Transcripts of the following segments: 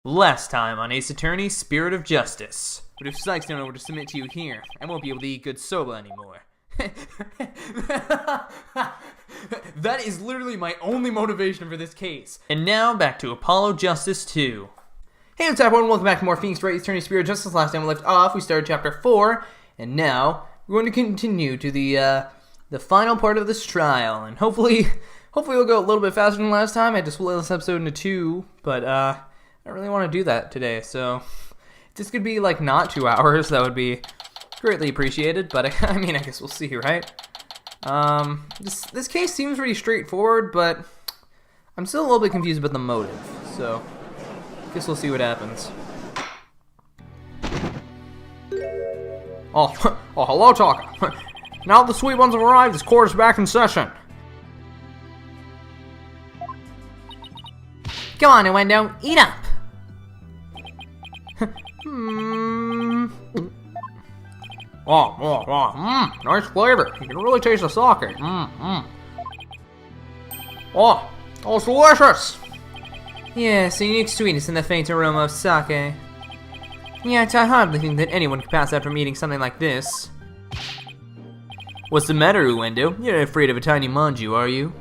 Last time on Ace Attorney, Spirit of Justice. But if Sykes don't know to submit to you here, I won't be able to eat good soba anymore. That is literally my only motivation for this case. And now, back to Apollo Justice 2. Hey, what's up everyone? Welcome back to more Phoenix Wright Ace Attorney, Spirit of Justice. Last time we left off, we started Chapter 4, and now we're going to continue to the final part of this trial. And hopefully we'll go a little bit faster than last time. I had to split this episode into two, but I don't really want to do that today, so if this could be like not 2 hours, that would be greatly appreciated, but I mean, I guess we'll see, right? This case seems pretty straightforward, but I'm still a little bit confused about the motive, so I guess we'll see what happens. Oh, hello, Taka. Now that the sweet ones have arrived, this court is back in session. Come on, Uendo, eat up! Nice flavor. You can really taste the sake. Oh, it's delicious. Yes, a unique sweetness in the faint aroma of sake. Yet I hardly think that anyone could pass out from eating something like this. What's the matter, Uendo? You're not afraid of a tiny manju, are you?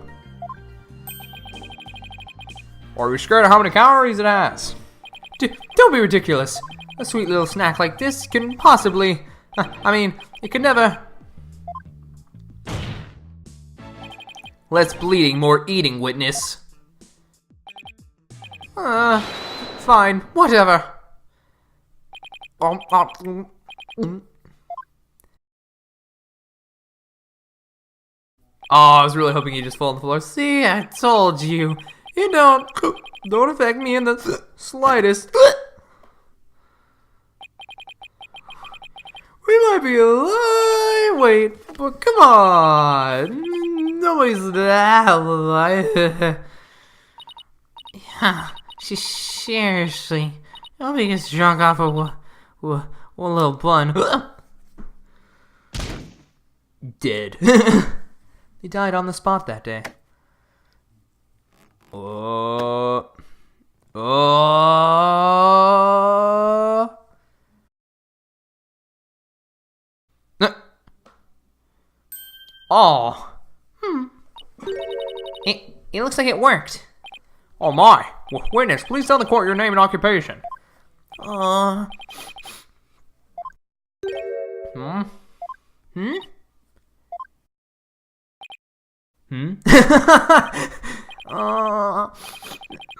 Or are you scared of how many calories it has? Don't be ridiculous. A sweet little snack like this can possibly... I mean, it could never... Less bleeding, more eating, witness. Fine, whatever. Oh, I was really hoping you'd just fall on the floor. See, I told you. You don't affect me in the slightest. We might be alive. Wait, but come on. Nobody's that alive. Yeah, seriously. Nobody gets drunk off of one little bun. Dead. He died on the spot that day. Oh. It looks like it worked. Oh my. Witness, please tell the court your name and occupation.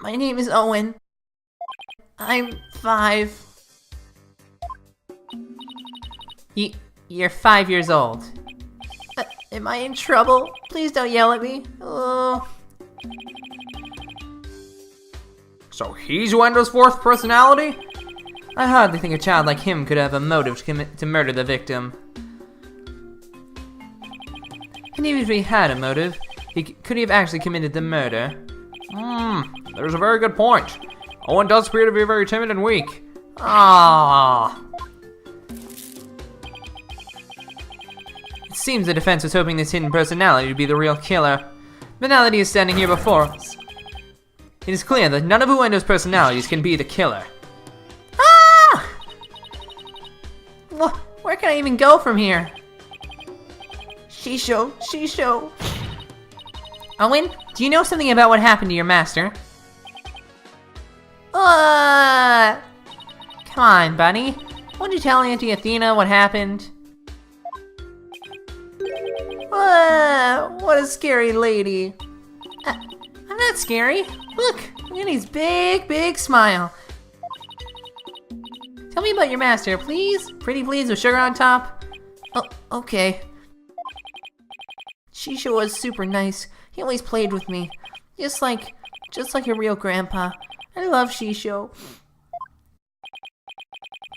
My name is Owen. I'm 5. You're 5 years old. Am I in trouble? Please don't yell at me. So he's Wendo's fourth personality? I hardly think a child like him could have a motive to murder the victim. And even if he had a motive, could he have actually committed the murder? There's a very good point. Owen does appear to be very timid and weak. It seems the defense was hoping this hidden personality to be the real killer. But now that he is standing here before us, it is clear that none of Uendo's personalities can be the killer. Where can I even go from here? Shisho. Owen, do you know something about what happened to your master? Come on, buddy. Won't you tell Auntie Athena what happened? What a scary lady. I'm not scary. Look at his big smile. Tell me about your master, please. Pretty please with sugar on top. Oh, okay. Shisho was super nice. He always played with me. Just like a real grandpa. I love Shisho.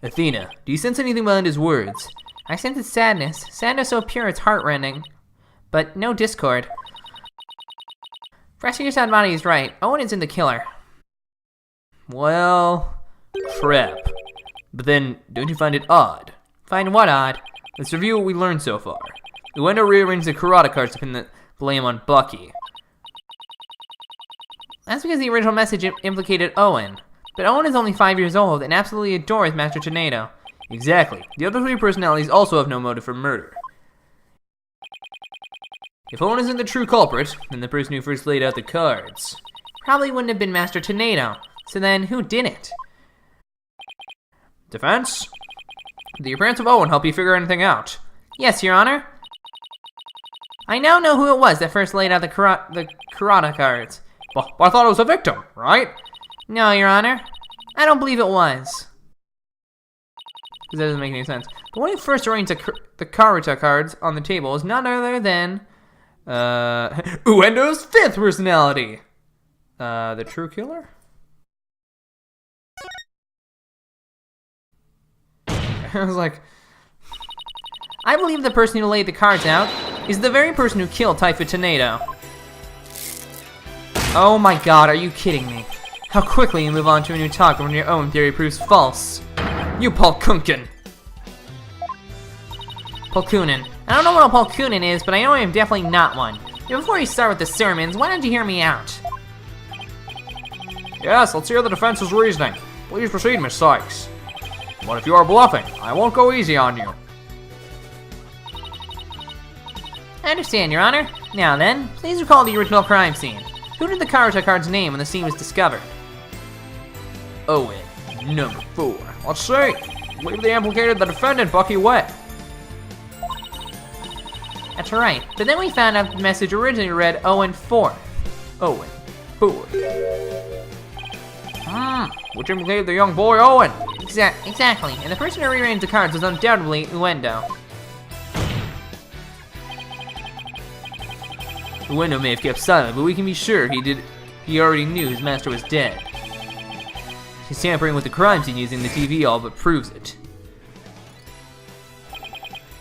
Athena, do you sense anything behind his words? I sense his sadness. Sadness so pure it's heartrending. But no discord. Professor Sadmati is right. Owen isn't the killer. Well, crap. But then, don't you find it odd? Find what odd? Let's review what we learned so far. Uendo rearranged the karate cards to pin the blame on Bucky. That's because the original message implicated Owen. But Owen is only 5 years old and absolutely adores Master Tornado. Exactly. The other three personalities also have no motive for murder. If Owen isn't the true culprit, then the person who first laid out the cards Probably wouldn't have been Master Tornado. So then, who did it? Defense? Did the appearance of Owen help you figure anything out? Yes, Your Honor. I now know who it was that first laid out the karate cards. But I thought it was a victim, right? No, Your Honor. I don't believe it was. Because that doesn't make any sense. The one who first arranged the karate cards on the table is none other than Uendo's fifth personality. The true killer? I was like, I believe the person who laid the cards out is the very person who killed Typhoid Tornado. Oh my god, are you kidding me? How quickly you move on to a new topic when your own theory proves false. You Palkunkin. Palkunin. I don't know what a Palkunin is, but I know I am definitely not one. And before you start with the sermons, why don't you hear me out? Yes, let's hear the defense's reasoning. Please proceed, Miss Sykes. But if you are bluffing, I won't go easy on you. I understand, Your Honor. Now then, please recall the original crime scene. Who did the karate cards name when the scene was discovered? Owen, number 4. Let's see. I believe they implicated the defendant, Bucky Wet. That's right. But then we found out the message originally read Owen 4th. Owen 4. Which implicated the young boy Owen. Exactly. And the person who rearranged the cards was undoubtedly Uendo. Uendo may have kept silent, but we can be sure he already knew his master was dead. His tampering with the crime scene using the TV all but proves it.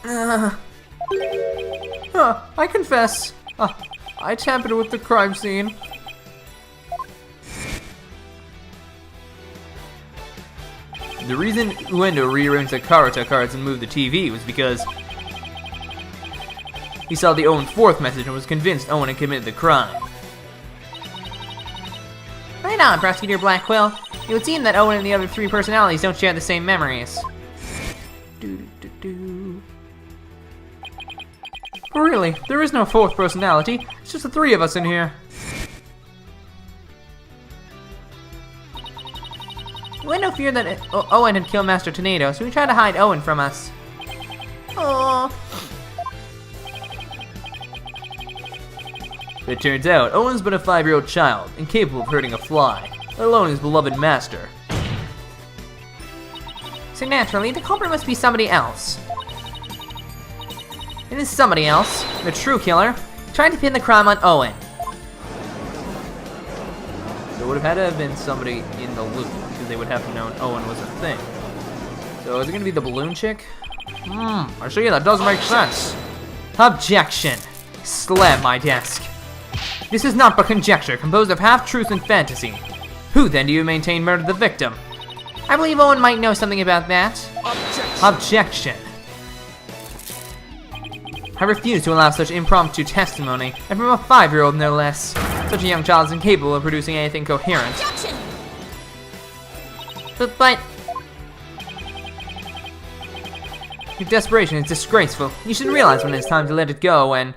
I confess. I tampered with the crime scene. The reason Uendo rearranged the karate cards and moved the TV was because he saw the Owen 4th message and was convinced Owen had committed the crime. Right on, Prosecutor Blackquill. It would seem that Owen and the other three personalities don't share the same memories. Really, there is no 4th personality. It's just the 3 of us in here. Uendo feared that Owen had killed Master Tornado, so he tried to hide Owen from us. Oh. It turns out, Owen's but a 5-year-old child, incapable of hurting a fly, let alone his beloved master. So naturally, the culprit must be somebody else. And this somebody else, the true killer, tried to pin the crime on Owen. So it would have had to have been somebody in the loop, because they would have to known Owen was a thing. So is it going to be the balloon chick? I see, that does make sense. Objection. Slam my desk. This is not but conjecture, composed of half-truth and fantasy. Who then do you maintain murdered the victim? I believe Owen might know something about that. Objection. I refuse to allow such impromptu testimony, and from a 5-year-old no less. Such a young child is incapable of producing anything coherent. Objection! But... Your desperation is disgraceful. You should realize when it's time to let it go and...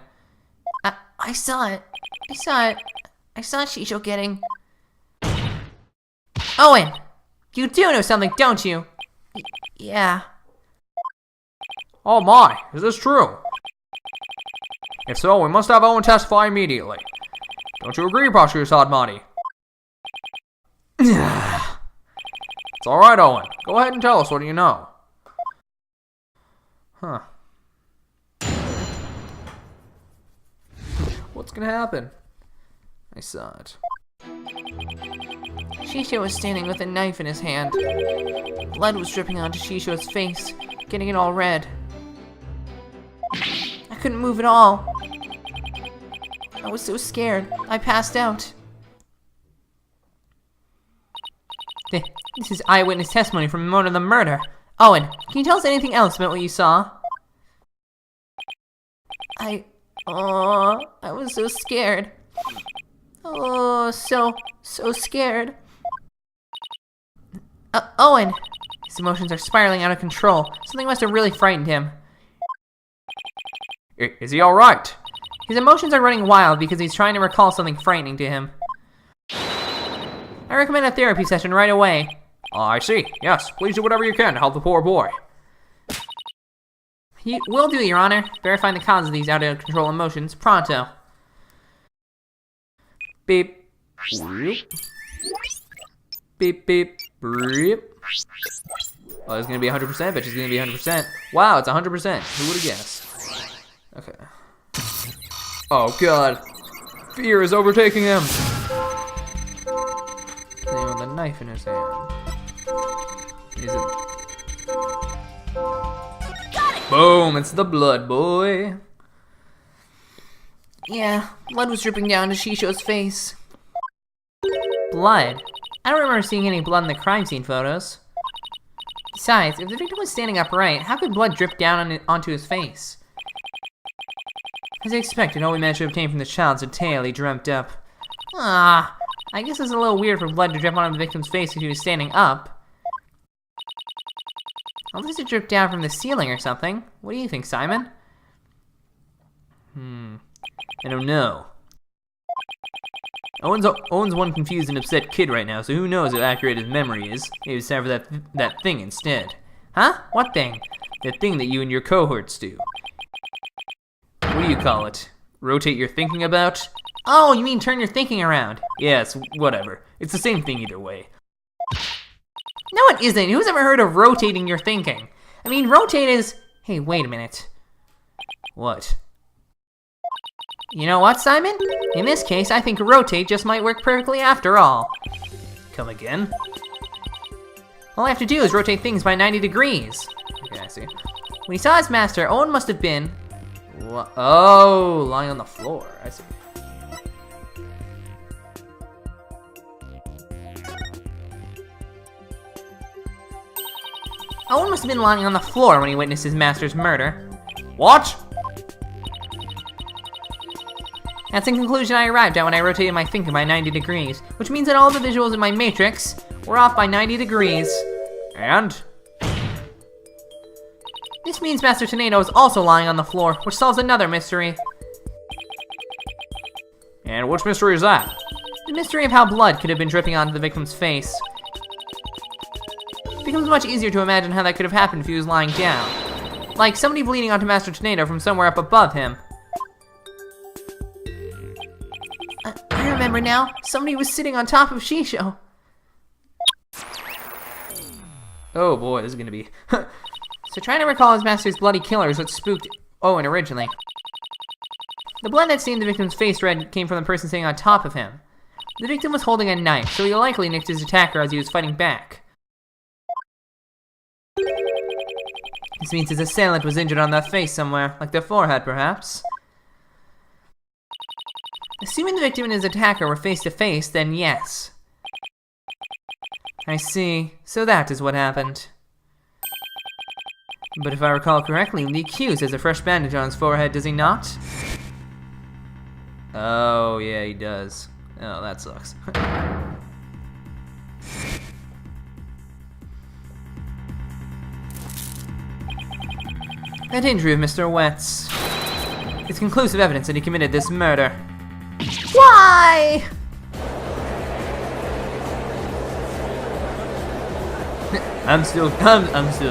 I saw it. I saw Shisho getting... Owen! You do know something, don't you? Yeah. Oh my, is this true? If so, we must have Owen testify immediately. Don't you agree, Prosecutor Sadmati? It's alright, Owen. Go ahead and tell us what you know. Huh. What's gonna happen? I saw it. Shisho was standing with a knife in his hand. Blood was dripping onto Shisho's face, getting it all red. I couldn't move at all. I was so scared, I passed out. This is eyewitness testimony from the moment of the murder. Owen, can you tell us anything else about what you saw? I was so scared. Oh, so scared. Owen! His emotions are spiraling out of control. Something must have really frightened him. Is he alright? His emotions are running wild because he's trying to recall something frightening to him. I recommend a therapy session right away. I see. Yes, please do whatever you can to help the poor boy. Will do, Your Honor. Verifying the cause of these out-of-control emotions, pronto. Beep. Beep, beep, beep. Oh, it's gonna be 100%, but she's gonna be 100%. Wow, it's 100%. Who would've guessed? Okay. Oh, God. Fear is overtaking him. Playing with a knife in his hand. Is it? Got it! Boom, it's the blood, boy. Yeah, blood was dripping down to Shisho's face. Blood? I don't remember seeing any blood in the crime scene photos. Besides, if the victim was standing upright, how could blood drip down onto his face? As I expected, all we managed to obtain from the child's a tale he dreamt up. I guess it's a little weird for blood to drip onto the victim's face if he was standing up. Unless it dripped down from the ceiling or something. What do you think, Simon? I don't know. Owen's one confused and upset kid right now, so who knows how accurate his memory is. Maybe it's time for that thing instead. Huh? What thing? That thing that you and your cohorts do. What do you call it? Rotate your thinking about? Oh, you mean turn your thinking around? Yes, whatever. It's the same thing either way. No, it isn't. Who's ever heard of rotating your thinking? I mean, rotate is... Hey, wait a minute. What? You know what, Simon? In this case, I think rotate just might work perfectly after all. Come again? All I have to do is rotate things by 90 degrees. Okay, I see. When he saw his master, Owen must have been... Oh, lying on the floor. I see. Owen must have been lying on the floor when he witnessed his master's murder. What? That's the conclusion I arrived at when I rotated my thinking by 90 degrees, which means that all the visuals in my matrix were off by 90 degrees. And? This means Master Tornado is also lying on the floor, which solves another mystery. And which mystery is that? The mystery of how blood could have been dripping onto the victim's face. It becomes much easier to imagine how that could have happened if he was lying down. Like somebody bleeding onto Master Tornado from somewhere up above him. I remember now. Somebody was sitting on top of Shisho. Oh boy, this is gonna be... So trying to recall his master's bloody killer is what spooked Owen originally. The blood that stained the victim's face red came from the person sitting on top of him. The victim was holding a knife, so he likely nicked his attacker as he was fighting back. This means his assailant was injured on the face somewhere, like the forehead perhaps. Assuming the victim and his attacker were face to face, then yes. I see. So that is what happened. But if I recall correctly, the accused has a fresh bandage on his forehead, does he not? Oh, yeah, he does. Oh, that sucks. That injury of Mr. Wetz. It's conclusive evidence that he committed this murder. Why? I'm still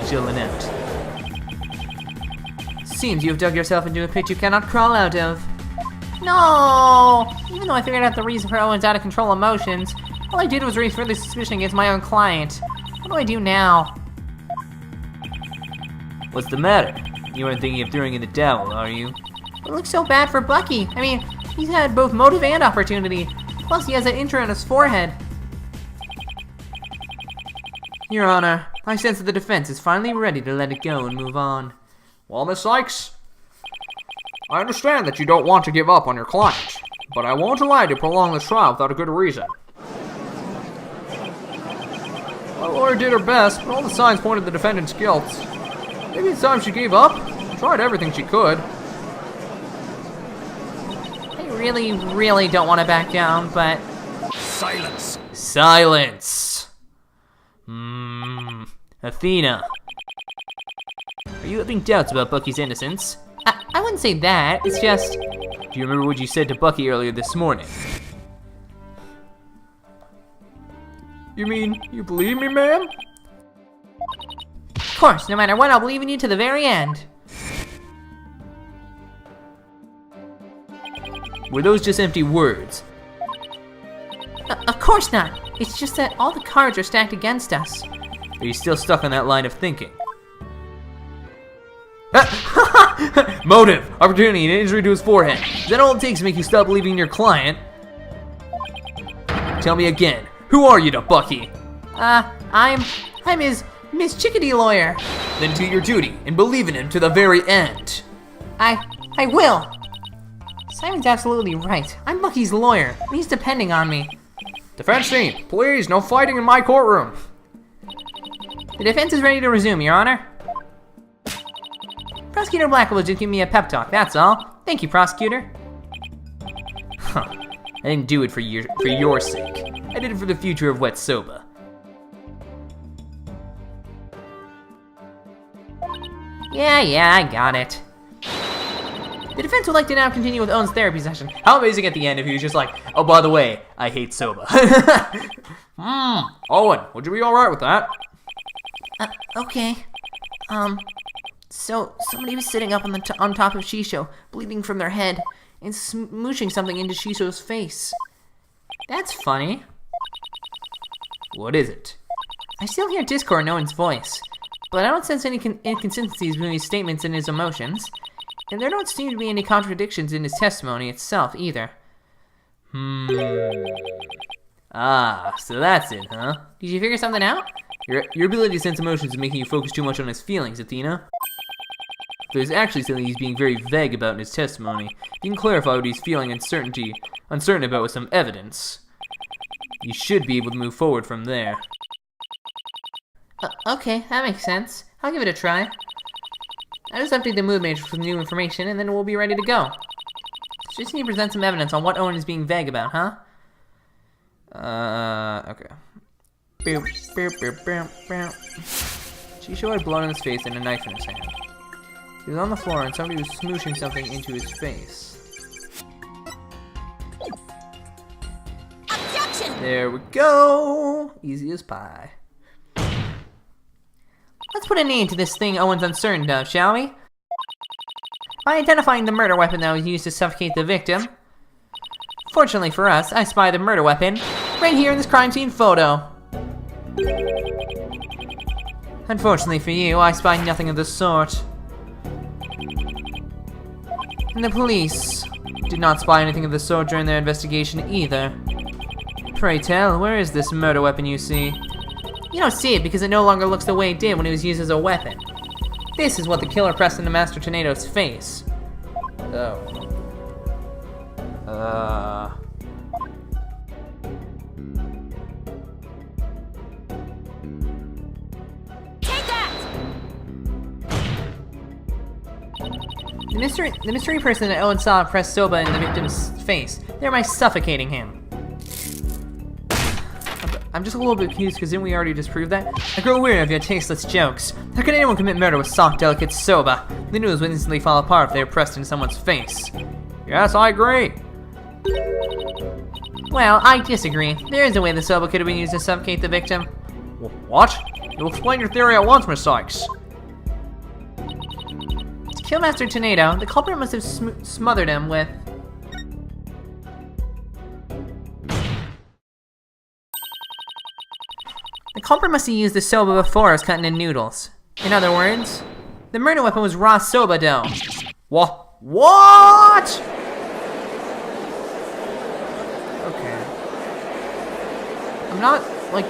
chilling out. Seems you have dug yourself into a pit you cannot crawl out of. No! Even though I figured out the reason for Owen's out-of-control emotions, all I did was raise further suspicion against my own client. What do I do now? What's the matter? You aren't thinking of throwing in the towel, are you? It looks so bad for Bucky. I mean, he's had both motive and opportunity. Plus, he has that injury on his forehead. Your Honor, I sense that the defense is finally ready to let it go and move on. Well, Miss Sykes, I understand that you don't want to give up on your client, but I won't allow you to prolong this trial without a good reason. My lawyer did her best, but all the signs pointed to the defendant's guilt. Maybe it's time she gave up. Tried everything she could. I really, really don't want to back down, but... Silence! Silence! Athena. Are you having doubts about Bucky's innocence? I wouldn't say that. It's just... Do you remember what you said to Bucky earlier this morning? You mean, you believe me, ma'am? Of course, no matter what, I'll believe in you to the very end. Were those just empty words? Of course not. It's just that all the cards are stacked against us. Are you still stuck on that line of thinking? Motive, opportunity, and injury to his forehead. Is that all it takes to make you stop believing in your client? Tell me again, who are you to Bucky? I'm his Miss Chickadee lawyer. Then do your duty and believe in him to the very end. I will. Simon's absolutely right. I'm Bucky's lawyer, and he's depending on me. Defense team, please, no fighting in my courtroom. The defense is ready to resume, Your Honor. Prosecutor Blackwell was just giving me a pep talk, that's all. Thank you, Prosecutor. Huh. I didn't do it for your sake. I did it for the future of Wet Soba. Yeah, I got it. The defense would like to now continue with Owen's therapy session. How amazing at the end if he was just like, oh, by the way, I hate Soba. Owen, would you be alright with that? Okay. So somebody was sitting up on top of Shisho, bleeding from their head, and smooshing something into Shisho's face. That's funny. What is it? I still hear discord in Owen's voice, but I don't sense any inconsistencies between his statements and his emotions, and there don't seem to be any contradictions in his testimony itself either. Ah, so that's it, huh? Did you figure something out? Your ability to sense emotions is making you focus too much on his feelings, Athena. There's actually something he's being very vague about in his testimony. You can clarify what he's feeling uncertain about with some evidence. You should be able to move forward from there. Okay, that makes sense. I'll give it a try. I'll just update the mood matrix with new information, and then we'll be ready to go. Just need to present some evidence on what Owen is being vague about, huh? Okay. Shisho had blood on his face and a knife in his hand. He was on the floor and somebody was smooshing something into his face. Objection! There we go! Easy as pie. Let's put a name to this thing Owen's uncertain of, shall we? By identifying the murder weapon that was used to suffocate the victim. Fortunately for us, I spy the murder weapon right here in this crime scene photo. Unfortunately for you, I spy nothing of the sort. And the police did not spy anything of the sort during their investigation either. Pray tell, where is this murder weapon you see? You don't see it because it no longer looks the way it did when it was used as a weapon. This is what the killer pressed into Master Tornado's face. Oh. Take that! The mystery person that Owen saw press Soba in the victim's face, thereby suffocating him. I'm just a little bit confused because didn't we already disprove that? I grow weary of your tasteless jokes. How can anyone commit murder with soft, delicate Soba? The news would instantly fall apart if they were pressed into someone's face. Yes, I agree. Well, I disagree. There is a way the Soba could have been used to suffocate the victim. What? You'll explain your theory at once, Miss Sykes. To kill Master Tornado, the culprit must have smothered him with... The culprit must have used the Soba before it was cut into noodles. In other words, the murder weapon was raw Soba dough. What? Okay. I'm not, like...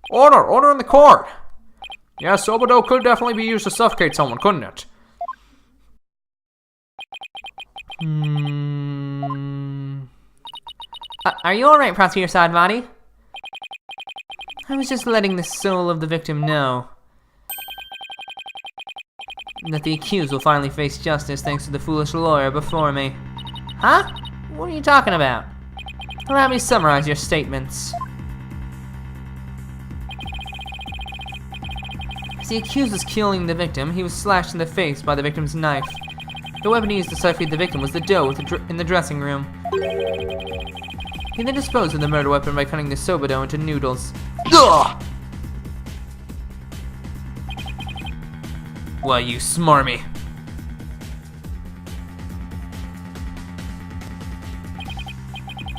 Order in the court! Yeah, Soba dough could definitely be used to suffocate someone, couldn't it? Are you alright, Prosecutor Sadvati? I was just letting the soul of the victim know that the accused will finally face justice thanks to the foolish lawyer before me. Huh? What are you talking about? Allow me to summarize your statements. As the accused was killing the victim, he was slashed in the face by the victim's knife. The weapon he used to suffocate the victim was the dough in the dressing room. He then disposed of the murder weapon by cutting the soba dough into noodles. Ugh! Why, you smarmy.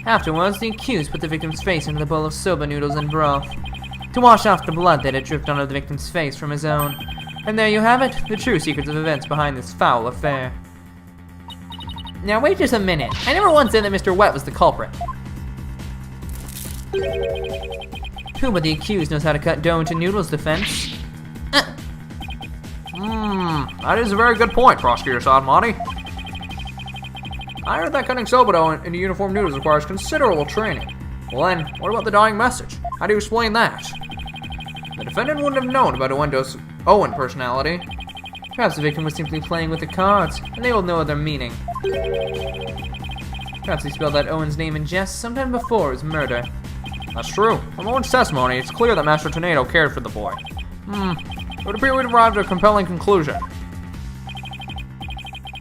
Afterwards, the accused put the victim's face into the bowl of soba noodles and broth to wash off the blood that had dripped onto the victim's face from his own. And there you have it, the true secrets of events behind this foul affair. Now wait just a minute. I never once said that Mr. Wet was the culprit. Who but the accused knows how to cut dough into noodles, defense? That is a very good point, Prosecutor Sadmani. I heard that cutting soba dough into uniform noodles requires considerable training. Well then, what about the dying message? How do you explain that? The defendant wouldn't have known about Owen personality. Perhaps the victim was simply playing with the cards, and they hold no other meaning. Perhaps he spelled out Owen's name in jest sometime before his murder. That's true. From Owen's testimony, it's clear that Master Tornado cared for the boy. It would appear we've arrived at a compelling conclusion.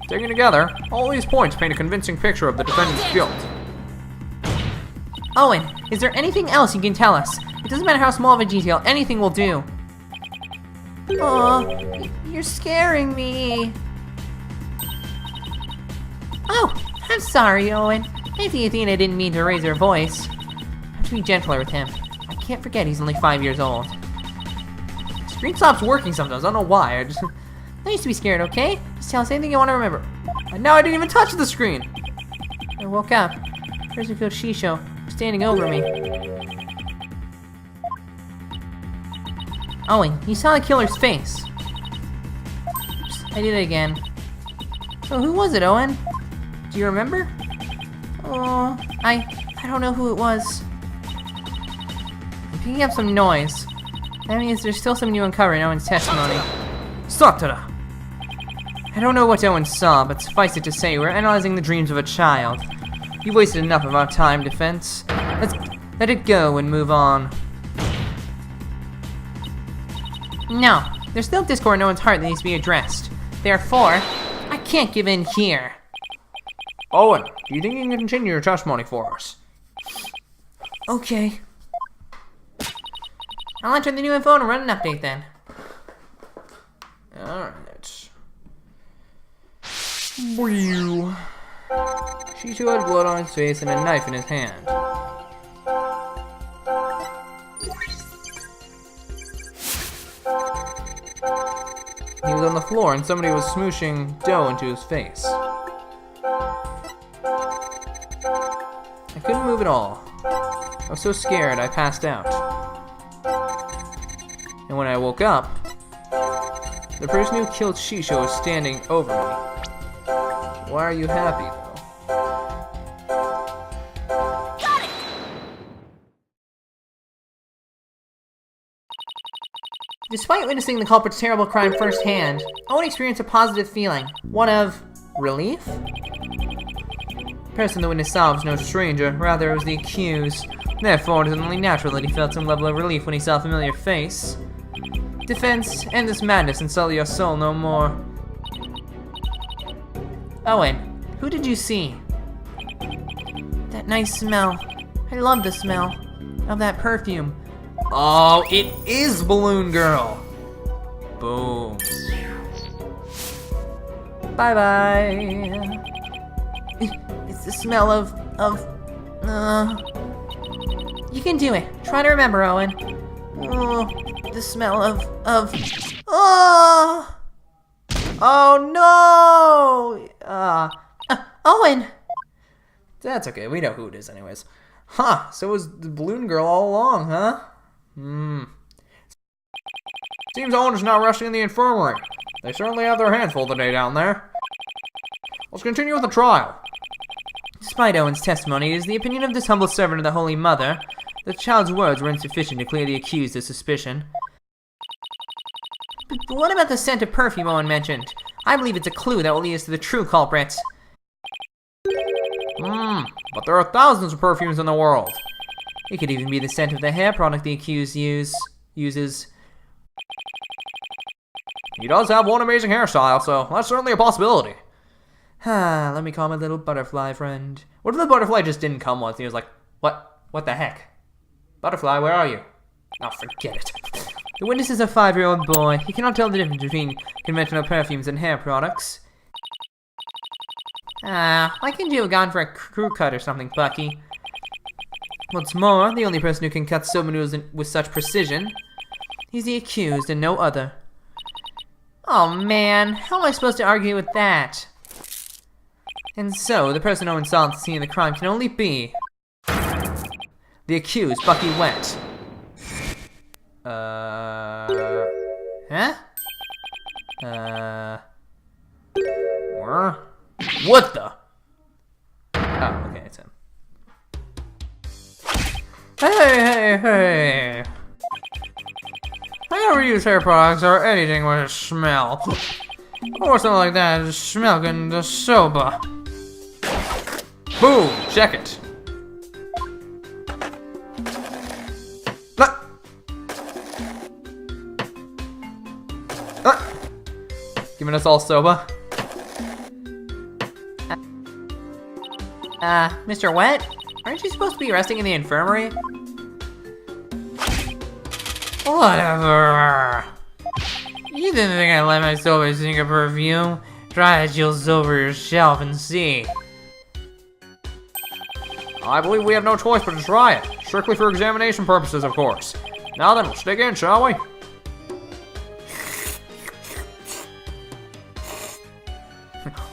Taken together, all these points paint a convincing picture of the defendant's guilt. Owen, is there anything else you can tell us? It doesn't matter how small of a detail, anything will do. Aw, you're scaring me. Oh, I'm sorry, Owen. Auntie Athena didn't mean to raise her voice. I have to be gentler with him. I can't forget he's only 5 years old. Screen stops working sometimes, I don't know why. I used to be scared, okay? Just tell us anything you want to remember. And now I didn't even touch the screen! I woke up. President Shisho standing over me. Owen, you saw the killer's face. Oops, I did it again. So who was it, Owen? Do you remember? Oh, I don't know who it was. I'm picking up some noise. That means there's still some new uncovered in Owen's testimony. Satora! I don't know what Owen saw, but suffice it to say, we're analyzing the dreams of a child. You wasted enough of our time, defense. Let's let it go and move on. No, there's still discord in Owen's heart that needs to be addressed. Therefore, I can't give in here. Owen, do you think you can continue your testimony for us? Okay. I'll enter the new info and run an update then. Alright. Shisho had blood on his face and a knife in his hand. He was on the floor and somebody was smooshing dough into his face. I couldn't move at all. I was so scared I passed out. And when I woke up, the person who killed Shisho was standing over me. Why are you happy, though? Got it! Despite witnessing the culprit's terrible crime firsthand, Owen experienced a positive feeling. One of relief? The person the witness saw was no stranger, rather it was the accused. Therefore, it is only natural that he felt some level of relief when he saw a familiar face. Defense, end this madness and sully your soul no more. Owen, who did you see? That nice smell. I love the smell of that perfume. Oh, it is Balloon Girl! Boom. Bye-bye. It's the smell of... You can do it. Try to remember, Owen. Oh, the smell of... Oh! Oh no! Owen! That's okay, we know who it is anyways. Huh, so it was the Balloon Girl all along, huh? Seems Owen is now resting in the infirmary. They certainly have their hands full today down there. Let's continue with the trial. Despite Owen's testimony, it is the opinion of this humble servant of the Holy Mother that the child's words were insufficient to clear the accused of suspicion. But what about the scent of perfume Owen mentioned? I believe it's a clue that will lead us to the true culprit. But there are thousands of perfumes in the world. It could even be the scent of the hair product the accused uses. He does have one amazing hairstyle, so that's certainly a possibility. Let me call my little butterfly friend. What if the butterfly just didn't come once? He was like, what? What the heck? Butterfly, where are you? Oh, forget it. The witness is a 5-year-old boy. He cannot tell the difference between conventional perfumes and hair products. Why couldn't you have gone for a crew cut or something, Bucky? What's more, the only person who can cut soba noodles with such precision, he's the accused and no other. Oh man, how am I supposed to argue with that? And so, the person Owen saw at the scene of the crime can only be the accused, Bucky Wet. Huh? What the? Oh, okay, it's him. Hey! I never use hair products or anything with a smell. Or something like that, just smell good in the soba. Boom! Check it. Giving us all soba. Mr. Wet? Aren't you supposed to be resting in the infirmary? Whatever. You didn't think I'd let my soba sink a perfume? Try that jewels over your shelf and see. I believe we have no choice but to try it. Strictly for examination purposes, of course. Now then, let's dig in, shall we?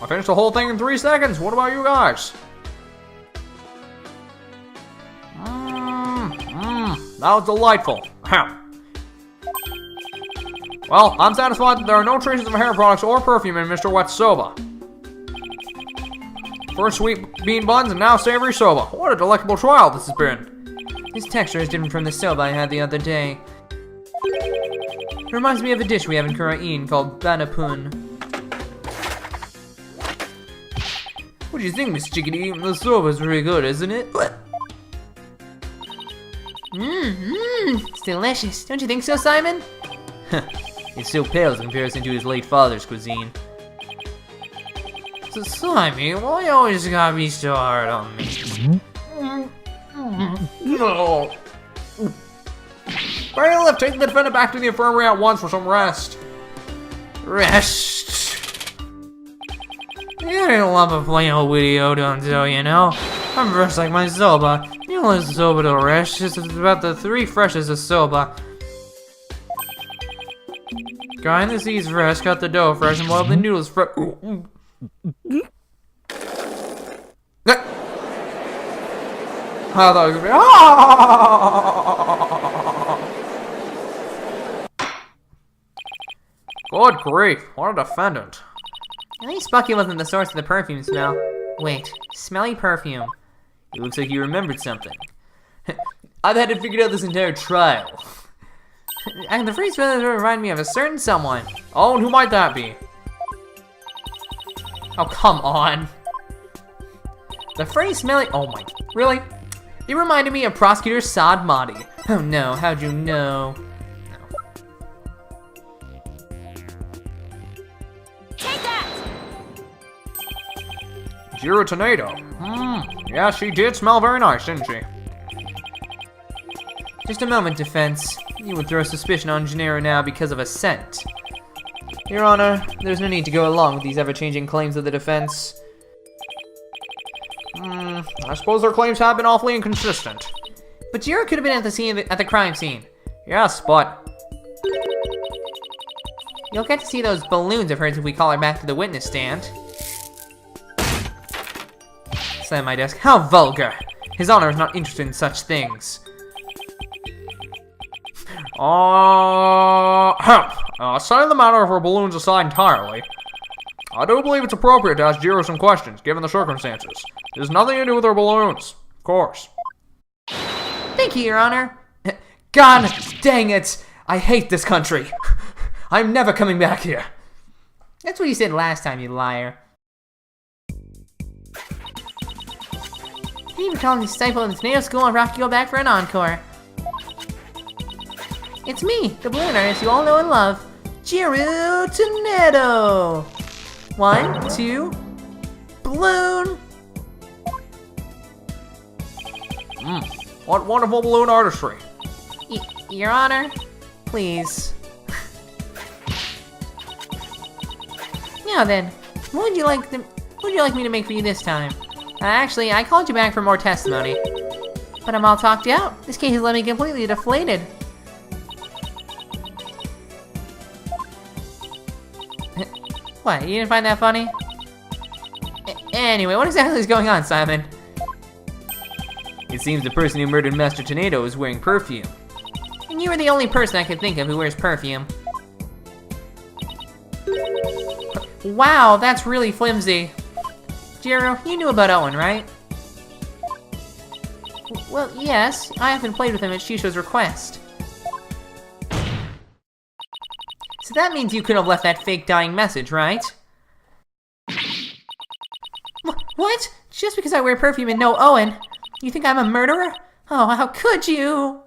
I finished the whole thing in 3 seconds. What about you guys? That was delightful. Well, I'm satisfied that there are no traces of hair products or perfume in Mr. Wet's soba. First sweet bean buns and now savory soba. What a delectable trial this has been. This texture is different from the soba I had the other day. It reminds me of a dish we have in Korean called banapun. What do you think, Miss Chickadee? The soba's really good, isn't it? It's delicious. Don't you think so, Simon? It's so pale in comparison to his late father's cuisine. So, Simon, why you always gotta be so hard on me? No. Bailiff, take the defendant back to the infirmary at once for some rest. Rest? You ain't love a plain old video, don't you know? I'm fresh like my soba. You don't let soba to rest. It's about the 3 freshes of soba. Grind the seeds fresh, cut the dough fresh, and boil the noodles fresh. I thought it was gonna be. Good grief, what a defendant. At least Bucky wasn't the source of the perfume smell. Wait, smelly perfume. It looks like you remembered something. I've had it figured out this entire trial. And the free smell remind me of a certain someone. Oh, and who might that be? Oh, come on. The free smelly. Oh my. Really? It reminded me of Prosecutor Saad Mahdi. Oh no, how'd you know? Take that! Jira Tornado. Yeah, she did smell very nice, didn't she? Just a moment, defense. You would throw suspicion on Gennaro now because of a scent. Your Honor, there's no need to go along with these ever-changing claims of the defense. I suppose their claims have been awfully inconsistent. But Jiro could have been at the scene at the crime scene. Yes, but You'll get to see those balloons of hers if we call her back to the witness stand. Slam my desk. How vulgar! His Honor is not interested in such things. Setting the matter of her balloons aside entirely, I do believe it's appropriate to ask Jiro some questions, given the circumstances. It has nothing to do with her balloons, of course. Thank you, Your Honor. God dang it! I hate this country. I'm never coming back here. That's what you said last time, you liar. You were calling me stifle in the tomato school and rock you go back for an encore. It's me, the balloon artist you all know and love. Jiro Tornado! 1, 2, balloon! What wonderful balloon artistry. Your Honor, please. Now then, what would you like me to make for you this time? Actually, I called you back for more testimony. But I'm all talked out. This case has left me completely deflated. What, you didn't find that funny? Anyway, what exactly is going on, Simon? It seems the person who murdered Master Tornado is wearing perfume. And you were the only person I could think of who wears perfume. Wow, that's really flimsy. Jiro, you knew about Owen, right? Well, yes. I often played with him at Shisho's request. So that means you could have left that fake dying message, right? What? Just because I wear perfume and know Owen? You think I'm a murderer? Oh, how could you?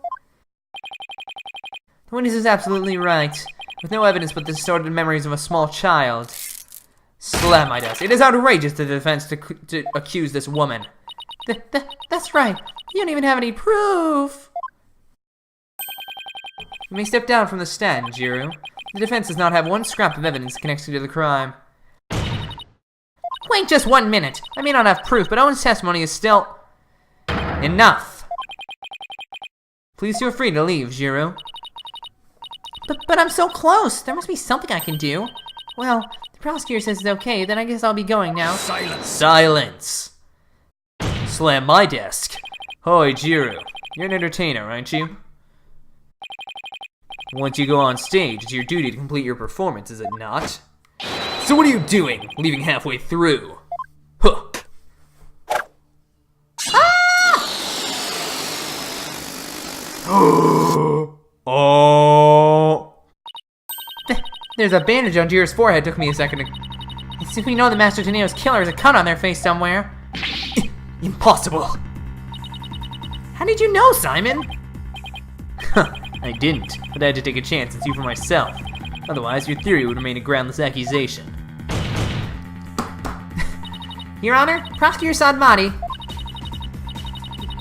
The witness is absolutely right. With no evidence but the distorted memories of a small child. Slam my desk. It is outrageous to the defense to accuse this woman. That's right. You don't even have any proof. You may step down from the stand, Jiro. The defense does not have one scrap of evidence connected to the crime. Wait just 1 minute. I may not have proof, but Owen's testimony is still... Enough! Please feel free to leave, Jiro. But I'm so close. There must be something I can do. Well, the prosecutor says it's okay, then I guess I'll be going now. Silence! Slam my desk. Hoi, Jiro. You're an entertainer, aren't you? Once you go on stage, it's your duty to complete your performance, is it not? So what are you doing, leaving halfway through? Huh. Oh! There's a bandage on Jiro's forehead. Took me a second to... As if we know the Master Tornado's killer has a cut on their face somewhere. Impossible! How did you know, Simon? I didn't, but I had to take a chance and see for myself. Otherwise, your theory would remain a groundless accusation. Your Honor, Prosecutor Sadmati.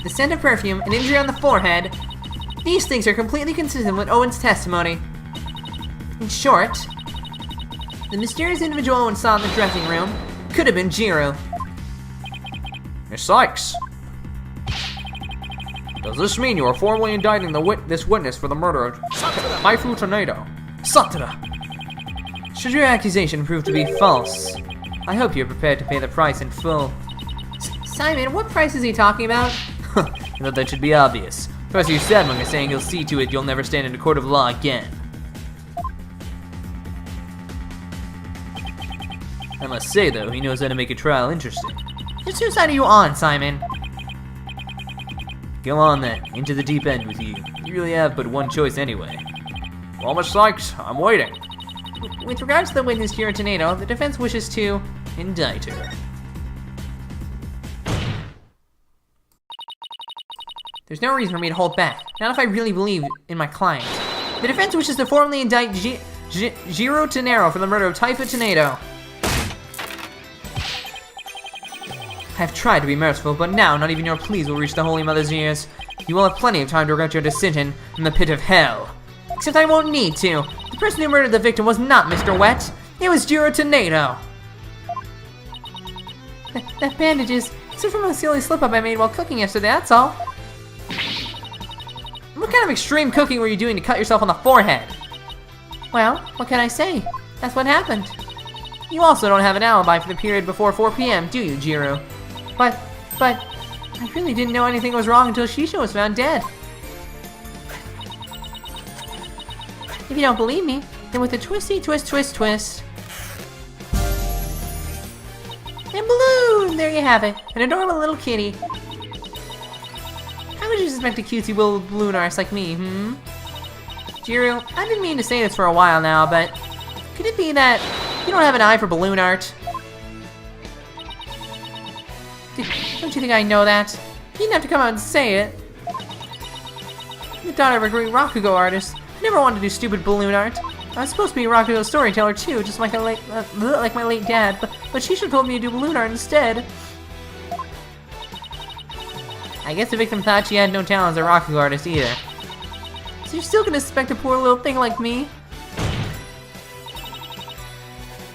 The scent of perfume, an injury on the forehead. These things are completely consistent with Owen's testimony. In short, the mysterious individual Owen saw in the dressing room could have been Jiro. Miss Sykes. Does this mean you are formally indicting this witness for the murder of Haifu Tornado? Satara! Should your accusation prove to be false, I hope you're prepared to pay the price in full. Simon, what price is he talking about? I thought that should be obvious. Professor Sadmung is saying he'll see to it you'll never stand in a court of law again. I must say, though, he knows how to make a trial interesting. Just whose side are you on, Simon? Go on then, into the deep end with you. You really have but one choice anyway. Well, Miss Sykes, I'm waiting. With regards to the witness Jiro Tornado, the defense wishes to Indict her. There's no reason for me to hold back, not if I really believe in my client. The defense wishes to formally indict Jiro Tornado for the murder of Haifu Tornado. I have tried to be merciful, but now not even your pleas will reach the Holy Mother's ears. You will have plenty of time to regret your decision in the pit of hell. Except I won't need to. The person who murdered the victim was not Mr. Wet. It was Jiro Tornado. That bandage is from a silly slip-up I made while cooking yesterday, that's all. What kind of extreme cooking were you doing to cut yourself on the forehead? Well, what can I say? That's what happened. You also don't have an alibi for the period before 4 p.m., do you, Jiro? But, I really didn't know anything was wrong until Shisho was found dead. If you don't believe me, then with a twisty twist twist twist. And balloon! There you have it, an adorable little kitty. How would you suspect a cutesy little balloon arse like me, Jiro, I've been meaning to say this for a while now, but could it be that you don't have an eye for balloon art? Don't you think I know that? You didn't have to come out and say it. The daughter of a great Rakugo artist. I never wanted to do stupid balloon art. I was supposed to be a Rakugo storyteller too, just like like my late dad, but Shisho told me to do balloon art instead. I guess the victim thought she had no talent as a Rakugo artist either. So you're still gonna suspect a poor little thing like me?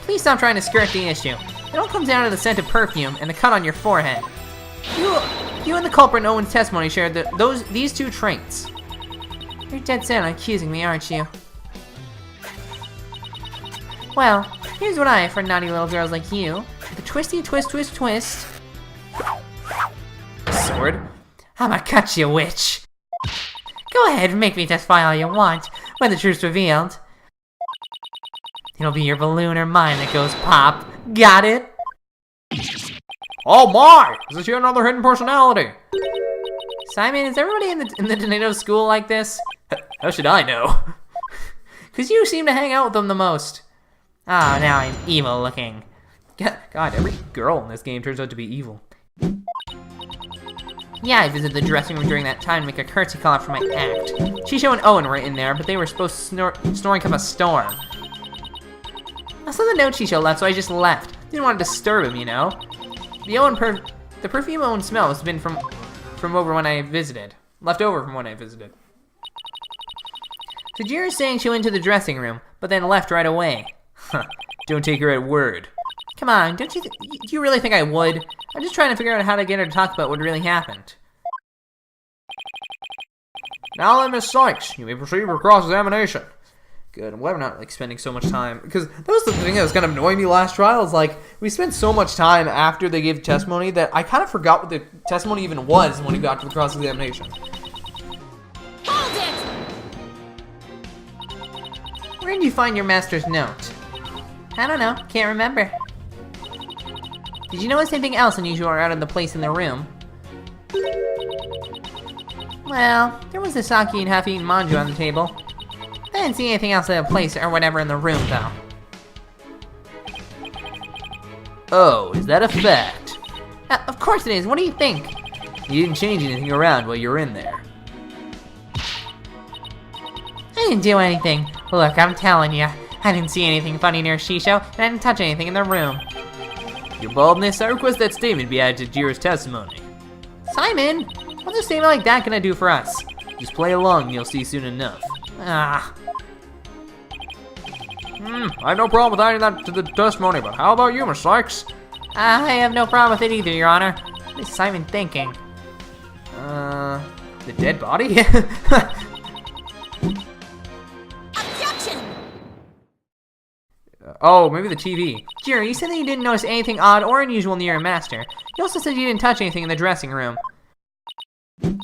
Please stop trying to skirt the issue. It all comes down to the scent of perfume and the cut on your forehead. You and the culprit in Owen's testimony shared these two traits. You're dead set on accusing me, aren't you? Well, here's what I have for naughty little girls like you. The twisty twist twist twist. Sword? I'ma cut you, witch. Go ahead and make me testify all you want. When the truth's revealed, it'll be your balloon or mine that goes pop. Got it? Oh my! Is this yet another hidden personality? Simon, is everybody in the tornado school like this? How should I know? Cause you seem to hang out with them the most. Ah, now I'm evil looking. God, every girl in this game turns out to be evil. Yeah, I visited the dressing room during that time to make a courtesy call after my act. Shisho and Owen were in there, but they were supposed to snoring up a storm. I saw the note Shisho left, so I just left. Didn't want to disturb him, you know. The perfume Owen smelled has been from over when I visited. Left over from when I visited. So Jira's saying she went to the dressing room, but then left right away. Huh. Don't take her at word. Come on, do you really think I would? I'm just trying to figure out how to get her to talk about what really happened. Now then, Miss Sykes, you may proceed with cross-examination. Good, I'm glad we're not, like, spending so much time. Because that was the thing that was kind of annoying me last trial, is, like, we spent so much time after they gave testimony that I kind of forgot what the testimony even was when we got to the cross-examination. Hold it! Where did you find your master's note? I don't know, can't remember. Did you notice anything else unusual or out of the place in the room? Well, there was the sake and half-eaten manju on the table. I didn't see anything else out of place or whatever in the room, though. Oh, is that a fact? Of course it is, what do you think? You didn't change anything around while you were in there. I didn't do anything. Look, I'm telling you, I didn't see anything funny near Shisho, and I didn't touch anything in the room. Your baldness, I request that statement be added to Jira's testimony. Simon, what's a statement like that gonna do for us? Just play along and you'll see soon enough. Ah. I have no problem with adding that to the testimony, but how about you, Miss Sykes? I have no problem with it either, Your Honor. What is Simon thinking? The dead body? Objection! Oh, maybe the TV. Jira, you said that you didn't notice anything odd or unusual near your master. You also said you didn't touch anything in the dressing room.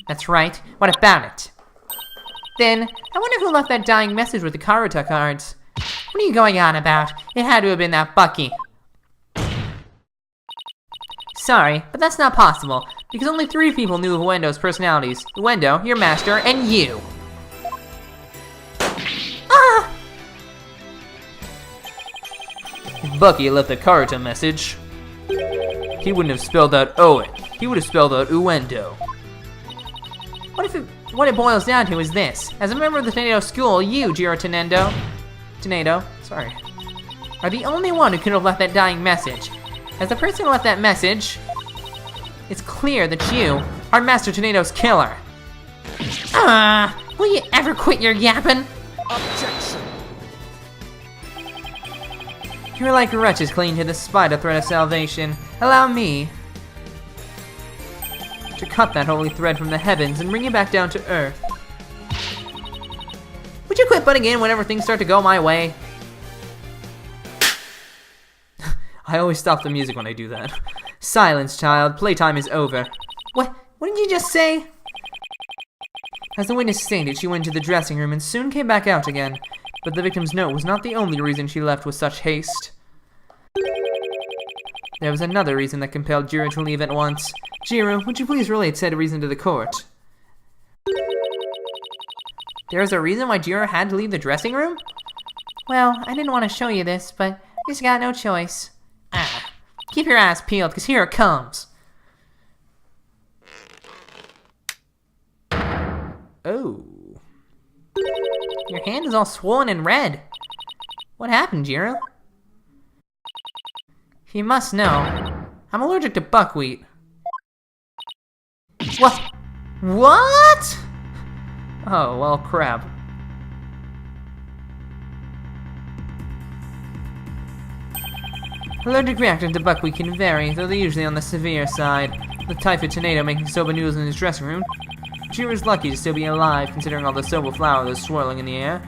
That's right. What about it? Then, I wonder who left that dying message with the Karuta cards. What are you going on about? It had to have been that Bucky. Sorry, but that's not possible, because only 3 people knew of Uendo's personalities. Uendo, your master, and you. Ah! If Bucky left the Karuta message, he wouldn't have spelled out Owen. He would have spelled out Uendo. What it boils down to is this. As a member of the Tornado School, you, Jiro Tornado, are the only one who could have left that dying message. As the person who left that message, it's clear that you are Master Tornado's killer. Will you ever quit your yapping? Objection! You're like wretches clinging to the spider thread of salvation. Allow me to cut that holy thread from the heavens and bring you back down to earth. Would you quit butting in whenever things start to go my way? I always stop the music when I do that. Silence, child. Playtime is over. What did you just say? As the witness stated, she went to the dressing room and soon came back out again. But the victim's note was not the only reason she left with such haste. There was another reason that compelled Jiro to leave at once. Jiro, would you please relate said reason to the court? There was a reason why Jiro had to leave the dressing room? Well, I didn't want to show you this, but I just got no choice. Keep your eyes peeled, because here it comes. Oh. Your hand is all swollen and red. What happened, Jiro? You must know, I'm allergic to buckwheat. What? What? Oh, well, crap. Allergic reaction to buckwheat can vary, though they're usually on the severe side. The typhoid tornado making soba noodles in his dressing room. Jiro's lucky to still be alive, considering all the soba flour that's swirling in the air.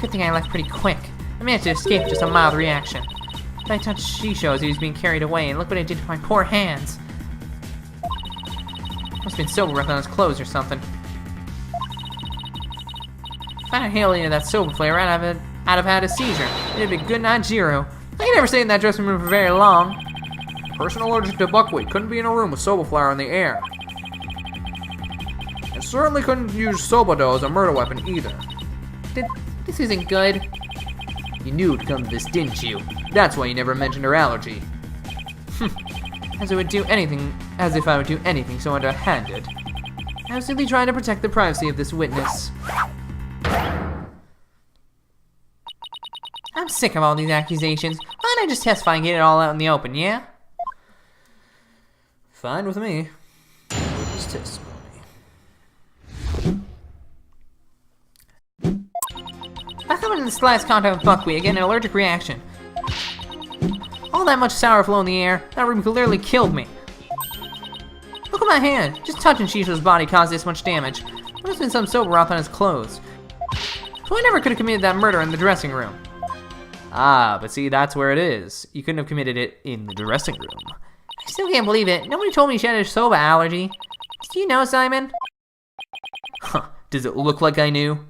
Good thing I left pretty quick. I managed to escape just a mild reaction. But I touched Shisho as he was being carried away, and look what I did to my poor hands. Must have been soba breath on his clothes or something. If I had inhaled any of that soba flavor, I'd have had a seizure. It'd have been good night, Jiro. I could never stay in that dressing room for very long. A person allergic to buckwheat couldn't be in a room with soba flour in the air. And certainly couldn't use soba dough as a murder weapon either. This isn't good. You knew it'd come to this, didn't you? That's why you never mentioned her allergy. As if I would do anything so underhanded. I was simply trying to protect the privacy of this witness. I'm sick of all these accusations. Why don't I just testify and get it all out in the open, yeah? Fine with me. Witness testimony. If I come into the slightest contact with buckwheat, I get an allergic reaction. All that much sour flow in the air, that room clearly killed me. Look at my hand. Just touching Shisho's body caused this much damage. There must have been some soba broth on his clothes. So I never could have committed that murder in the dressing room. Ah, but see, that's where it is. You couldn't have committed it in the dressing room. I still can't believe it. Nobody told me she had a soba allergy. Do you know, Simon? Huh, does it look like I knew?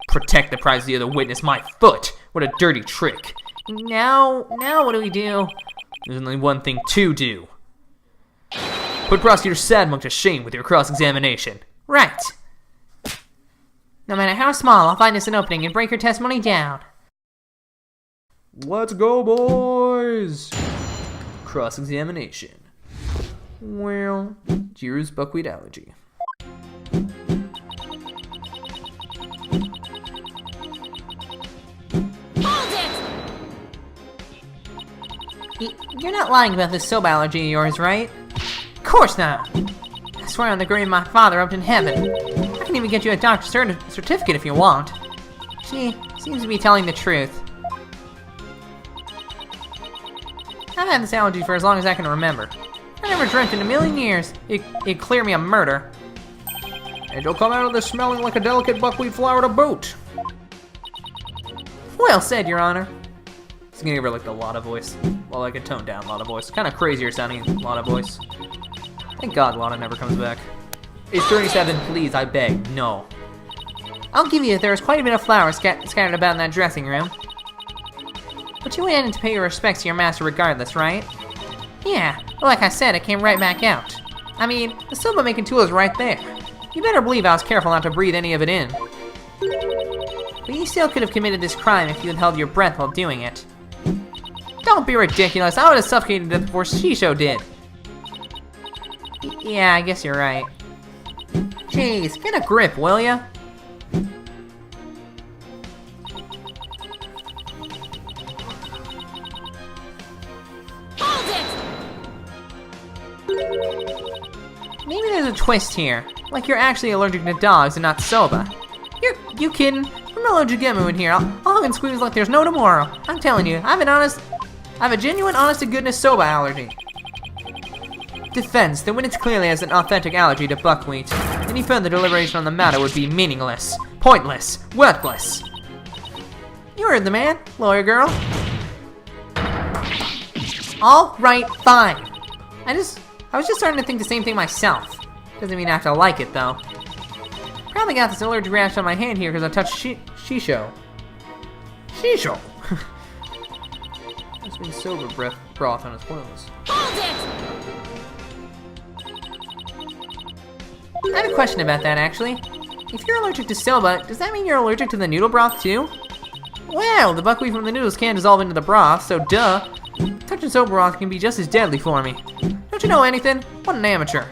Protect the privacy of the witness, my foot! What a dirty trick. Now what do we do? There's only one thing to do. Put Prosecutor Sadmonk to shame with your cross-examination. Right. No matter how small, I'll find us an opening and break her testimony down. Let's go, boys! Cross-examination. Well, Jiro's buckwheat allergy. You're not lying about this soba allergy of yours, right? Of course not. I swear on the grave of my father up in heaven. I can even get you a doctor's certificate if you want. She seems to be telling the truth. I've had this allergy for as long as I can remember. I never dreamt in a million years it'd clear me of murder. And you'll come out of this smelling like a delicate buckwheat flour to boot. Well said, Your Honor. He's gonna give her like the Lotta voice. Well, like a toned down Lotta voice. Kind of crazier sounding Lotta voice. Thank God Lotta never comes back. It's 37, please, I beg, no. I'll give you that there was quite a bit of flour scattered about in that dressing room. But you went in to pay your respects to your master regardless, right? Yeah, but like I said, it came right back out. I mean, the soba making tool is right there. You better believe I was careful not to breathe any of it in. But you still could have committed this crime if you had held your breath while doing it. Don't be ridiculous, I would have suffocated to death before Shisho did. Yeah, I guess you're right. Jeez, get a grip, will ya? Hold it! Maybe there's a twist here. Like you're actually allergic to dogs and not soba. You kidding? I'm not allergic to get in here. I'll hug and squeeze like there's no tomorrow. I'm telling you, I have a genuine, honest-to-goodness soba allergy. Defense, the witness clearly has an authentic allergy to buckwheat. Any further deliberation on the matter would be meaningless, pointless, worthless. You heard the man, lawyer girl. All right, fine. I was just starting to think the same thing myself. Doesn't mean I have to like it, though. Probably got this allergic reaction on my hand here because I touched Shisho. Shisho! There's been soba broth on his clothes. Hold it! I have a question about that, actually. If you're allergic to soba, does that mean you're allergic to the noodle broth, too? Well, the buckwheat from the noodles can't dissolve into the broth, so duh. Touching soba broth can be just as deadly for me. Don't you know anything? What an amateur.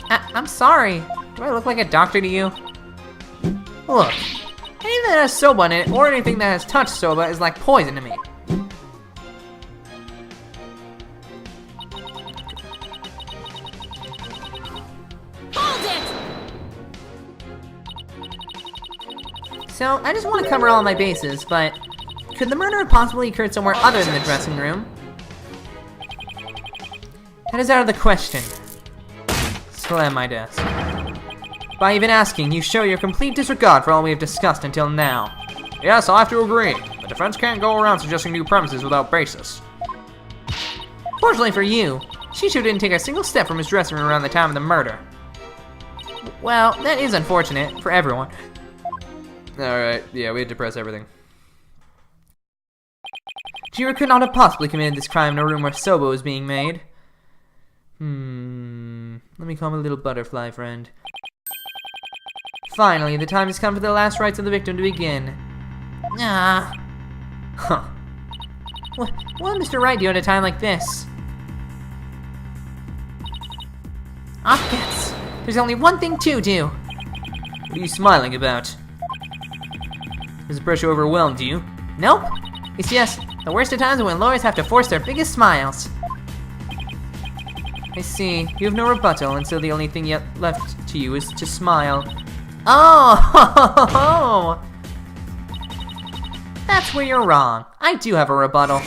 I'm sorry. Do I look like a doctor to you? Look, anything that has soba in it, or anything that has touched soba, is like poison to me. Hold it! So, I just want to cover all my bases, but could the murder have possibly occurred somewhere other than the dressing room? That is out of the question. Slam my desk. By even asking, you show your complete disregard for all we have discussed until now. Yes, I have to agree. The defense can't go around suggesting new premises without basis. Fortunately for you, Shisho didn't take a single step from his dressing room around the time of the murder. Well, that is unfortunate for everyone. Alright, yeah, we had to press everything. Jiro could not have possibly committed this crime in a room where soba was being made. Let me call my little butterfly friend. Finally, the time has come for the last rites of the victim to begin. Ah. Huh. What would Mr. Wright do at a time like this? Opkins, there's only one thing to do. What are you smiling about? Has the pressure overwhelmed you? Nope. It's just the worst of times when lawyers have to force their biggest smiles. I see. You have no rebuttal, and so the only thing yet left to you is to smile. Oh! That's where you're wrong. I do have a rebuttal.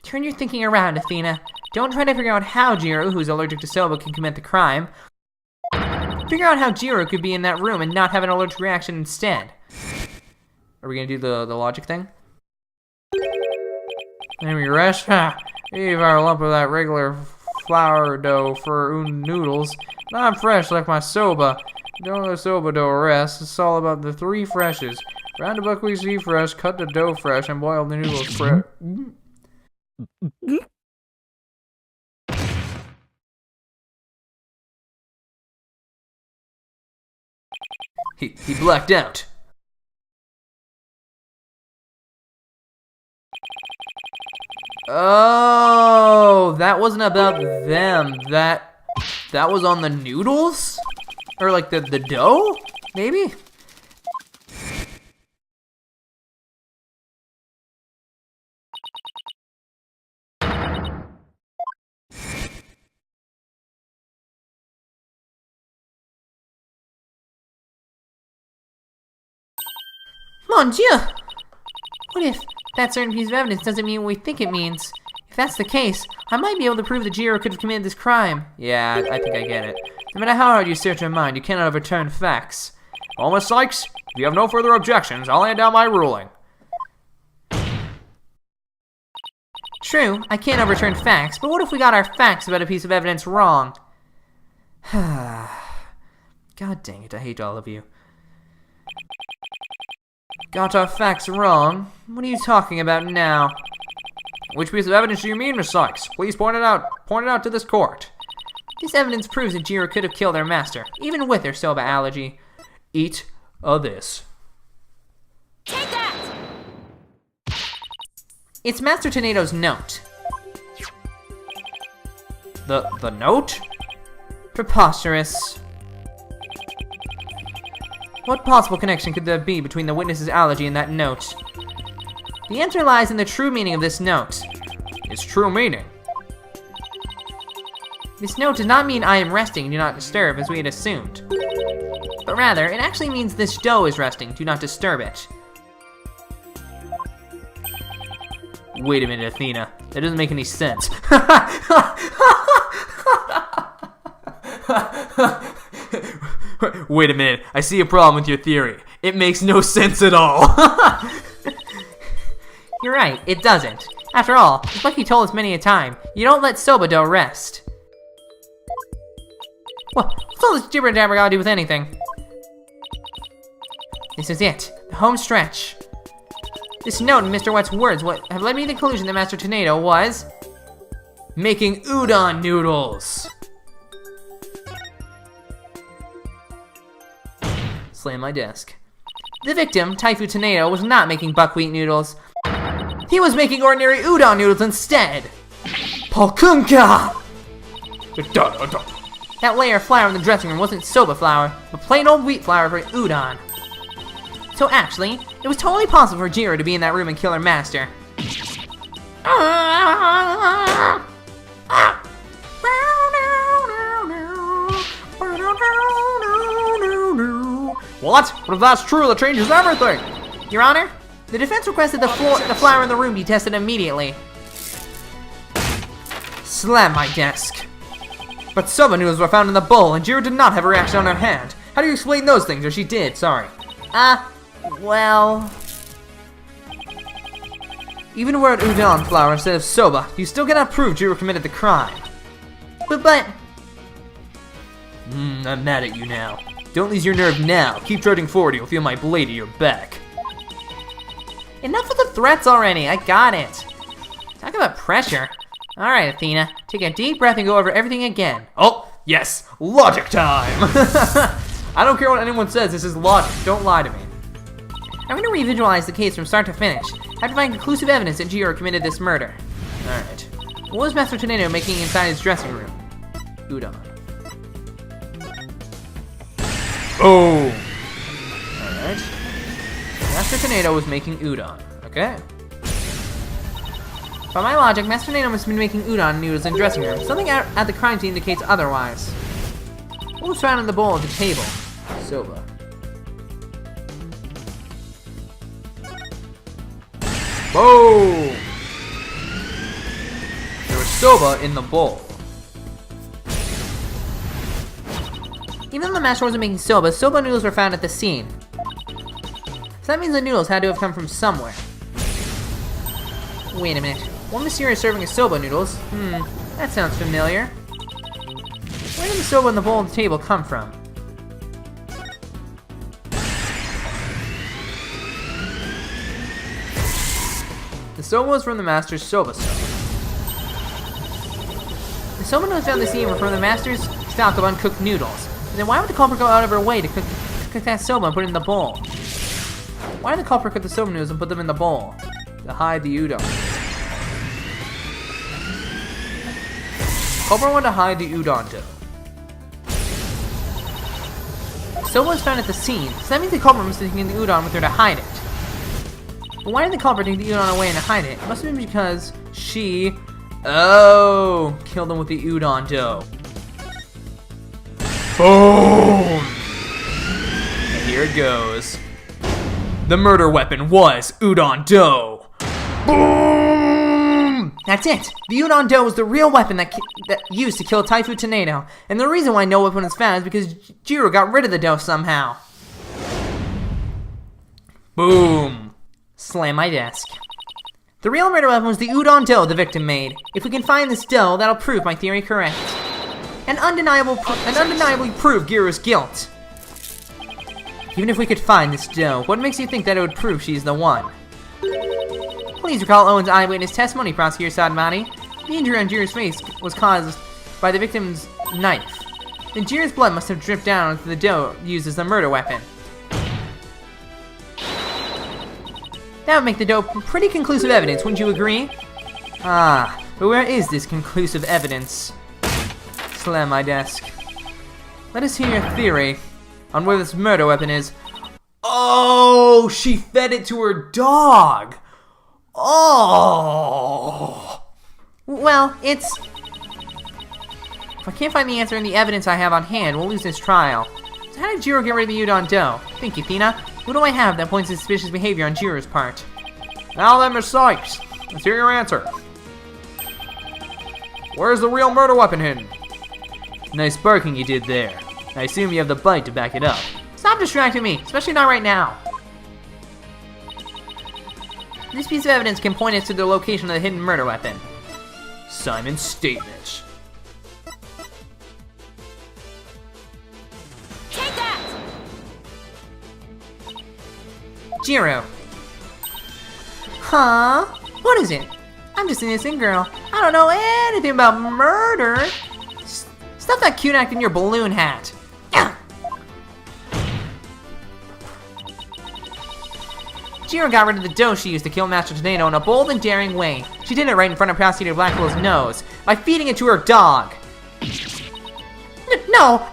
Turn your thinking around, Athena. Don't try to figure out how Jiro, who's allergic to soba, can commit the crime. Figure out how Jiro could be in that room and not have an allergic reaction instead. Are we gonna do the logic thing? Maybe rest? Ha! Leave our lump of that regular flour dough for noodles. Not fresh like my soba. Don't let soba dough rest. It's all about the three freshes. Round the buckwheat seed fresh, cut the dough fresh, and boil the noodles fresh. He blacked out. Oh, that wasn't about them. That was on the noodles? Or like the dough? Maybe? Mon Dieu! What if that certain piece of evidence doesn't mean what we think it means? If that's the case, I might be able to prove that Jiro could have committed this crime. Yeah, I think I get it. No matter how hard you search your mind, you cannot overturn facts. Well, Miss Sykes, if you have no further objections, I'll lay down my ruling. True, I can't overturn facts, but what if we got our facts about a piece of evidence wrong? God dang it, I hate all of you. Got our facts wrong? What are you talking about now? Which piece of evidence do you mean, Miss Sykes? Please point it out. Point it out to this court. This evidence proves that Jiro could have killed their master, even with their soba allergy. Eat this. Take that! It's Master Tornado's note. The note? Preposterous. What possible connection could there be between the witness's allergy and that note? The answer lies in the true meaning of this note. Its true meaning. This note does not mean I am resting, do not disturb, as we had assumed. But rather, it actually means this dough is resting, do not disturb it. Wait a minute, Athena. That doesn't make any sense. Wait a minute. I see a problem with your theory. It makes no sense at all. You're right, it doesn't. After all, as Bucky told us many a time, you don't let soba dough rest. Well, what's all this jibber jabber got to do with anything? This is it, the home stretch. This note and Mr. Wet's words have led me to the conclusion that Master Tornado was making udon noodles. Slam my desk. The victim, Taifu Tornado, was not making buckwheat noodles. He was making ordinary udon noodles instead. Palkunka! That layer of flour in the dressing room wasn't soba flour, but plain old wheat flour for udon. So actually, it was totally possible for Jiro to be in that room and kill her master. What? But if that's true, that changes everything! Your Honor, the defense requested the flour in the room be tested immediately. Slam my desk. But soba noodles were found in the bowl, and Jiro did not have a reaction on her hand. How do you explain those things, or she did, sorry. Well... Even were it udon flour instead of soba, you still cannot prove Jiro committed the crime. But... I'm mad at you now. Don't lose your nerve now. Keep trudging forward, you'll feel my blade at your back. Enough with the threats already, I got it. Talk about pressure. Alright, Athena, take a deep breath and go over everything again. Oh, yes, logic time! I don't care what anyone says, this is logic, don't lie to me. I'm gonna revisualize the case from start to finish. I have to find conclusive evidence that Jiro committed this murder. Alright. What was Master Tornado making inside his dressing room? Udon. Oh! Alright. Master Tornado was making udon. Okay. By my logic, Master Tornado must have been making udon noodles in the dressing room. Something at the crime scene indicates otherwise. What was found in the bowl at the table? Soba. Boom! There was soba in the bowl. Even though the master wasn't making soba, soba noodles were found at the scene. So that means the noodles had to have come from somewhere. Wait a minute. One mysterious serving of soba noodles? That sounds familiar. Where did the soba in the bowl on the table come from? The soba was from the master's soba sauce. The soba noodles found at the scene were from the master's stock of uncooked noodles. Then why would the culprit go out of her way to cook that soba and put it in the bowl? Why did the culprit cook the soba noodles and put them in the bowl? To hide the udon. Culprit wanted to hide the udon dough. Soba was found at the scene, so that means the culprit must have taken the udon with her to hide it. But why did the culprit take the udon away and hide it? It must have been because she... Oh! Killed him with the udon dough. Boom! And here it goes. The murder weapon was udon dough. Boom! That's it! The udon dough was the real weapon that used to kill Typhoon Tornado. And the reason why no weapon was found is because Jiro got rid of the dough somehow. Boom! Slam my desk. The real murder weapon was the udon dough the victim made. If we can find this dough, that'll prove my theory correct. And undeniably prove Giro's guilt. Even if we could find this dough, what makes you think that it would prove she's the one? Please recall Owen's eyewitness testimony, Prosecutor Sadmati. The injury on Jiro's face was caused by the victim's knife. Then Jiro's blood must have dripped down onto the dough used as the murder weapon. That would make the dough pretty conclusive evidence, wouldn't you agree? Ah, but where is this conclusive evidence? Slam my desk. Let us hear your theory on where this murder weapon is. Oh, she fed it to her dog. Oh. Well, it's... If I can't find the answer in the evidence I have on hand, we'll lose this trial. So how did Jiro get rid of the udon dough? Think, Athena. What do I have that points to suspicious behavior on Jiro's part? Now then, Miss Sykes, let's hear your answer. Where's the real murder weapon hidden? Nice barking you did there. I assume you have the bite to back it up. Stop distracting me, especially not right now. This piece of evidence can point us to the location of the hidden murder weapon. Simon's statement. Take that! Jiro. Huh? What is it? I'm just an innocent girl. I don't know anything about murder. Stop that cute act in your balloon hat. Jiro got rid of the dough she used to kill Master Tornado in a bold and daring way. She did it right in front of Prosecutor Blackwell's nose, by feeding it to her dog. No,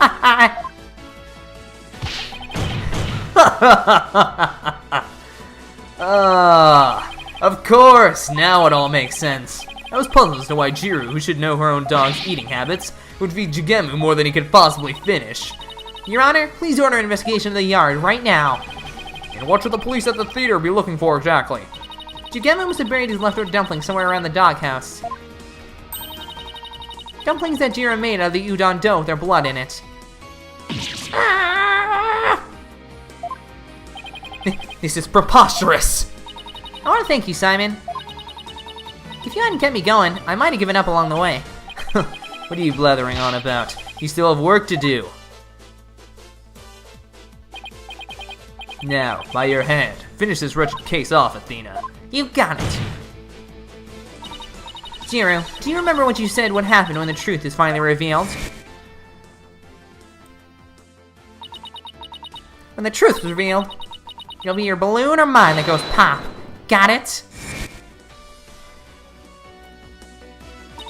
Of course, now it all makes sense. I was puzzled as to why Jiru, who should know her own dog's eating habits, would feed Jigemu more than he could possibly finish. Your Honor, please order an investigation of the yard right now. And what should the police at the theater be looking for exactly? Jigemu must have buried his leftover dumplings somewhere around the doghouse. Dumplings that Jiro made out of the udon dough with their blood in it. This is preposterous! I want to thank you, Simon. If you hadn't kept me going, I might have given up along the way. What are you blathering on about? You still have work to do. Now, by your hand, finish this wretched case off, Athena. You got it. Jiro, do you remember what you said would happen when the truth is finally revealed? When the truth is revealed, it'll be your balloon or mine that goes pop. Got it?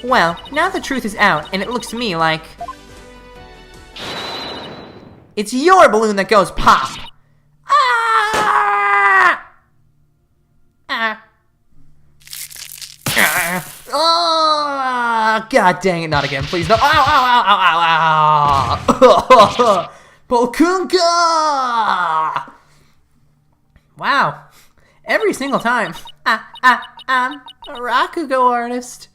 Well, now the truth is out, and it looks to me like... it's your balloon that goes pop! Ah! Ah. Oh, God dang it, not again, please. No. Ow, ow, ow, ow, ow, ow. Pokunka! Wow. Every single time. I'm a Rakugo artist.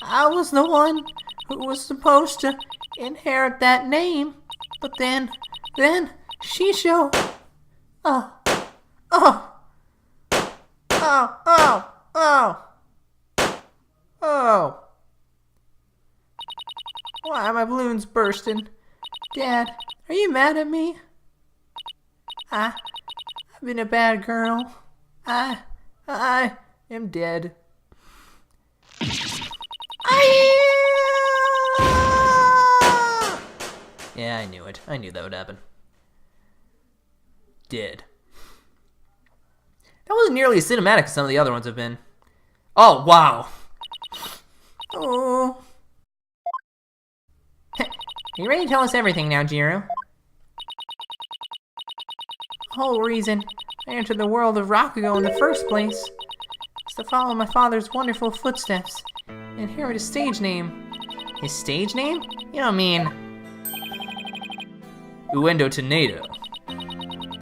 I was the one who was supposed to inherit that name. But then Shisho. Oh. Why are my balloons bursting? Dad, are you mad at me? I've been a bad girl. I am dead. Yeah, I knew it. I knew that would happen. Dead. That wasn't nearly as cinematic as some of the other ones have been. Oh, wow. Oh. Are you ready to tell us everything now, Jiro? The whole reason I entered the world of Rakugo in the first place is to follow my father's wonderful footsteps and inherit his stage name. His stage name? You don't mean... Uendo Tornado.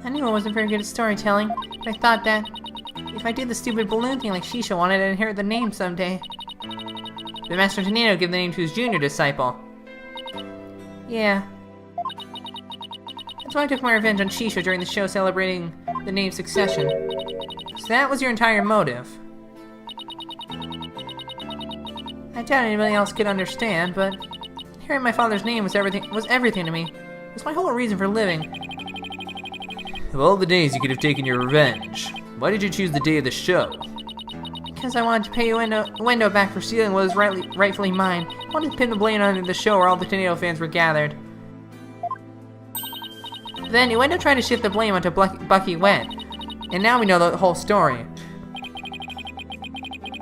I knew I wasn't very good at storytelling, but I thought that if I did the stupid balloon thing like Shisha wanted, I'd inherit the name someday. But Master Tornado gave the name to his junior disciple. Yeah. That's why I took my revenge on Shisha during the show celebrating the name's succession. So that was your entire motive. I doubt anybody else could understand, but hearing my father's name was everything to me. It was my whole reason for living. Of all the days you could have taken your revenge, why did you choose the day of the show? Because I wanted to pay Uendo back for stealing what was rightfully mine. I wanted to pin the blame on the show where all the Tornado fans were gathered. Then Uendo tried to shift the blame onto Bucky Wet, and now we know the whole story.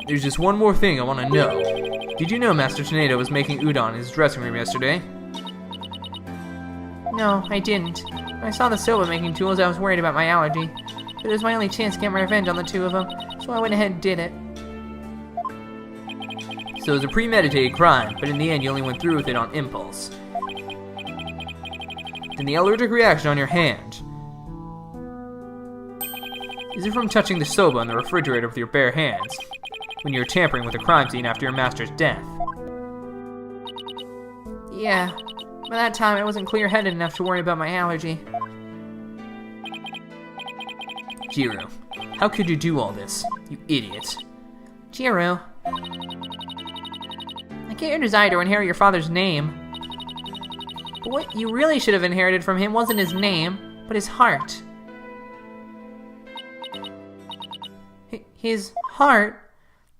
There's just one more thing I want to know. Did you know Master Tornado was making udon in his dressing room yesterday? No, I didn't. When I saw the soba making tools, I was worried about my allergy. But it was my only chance to get my revenge on the two of them, so I went ahead and did it. So it was a premeditated crime, but in the end you only went through with it on impulse. Then the allergic reaction on your hand. Is it from touching the soba in the refrigerator with your bare hands, when you were tampering with the crime scene after your master's death? Yeah. By that time, I wasn't clear-headed enough to worry about my allergy. Jiro, how could you do all this, you idiot? Jiro, I get your desire to inherit your father's name. But what you really should have inherited from him wasn't his name, but his heart. His heart?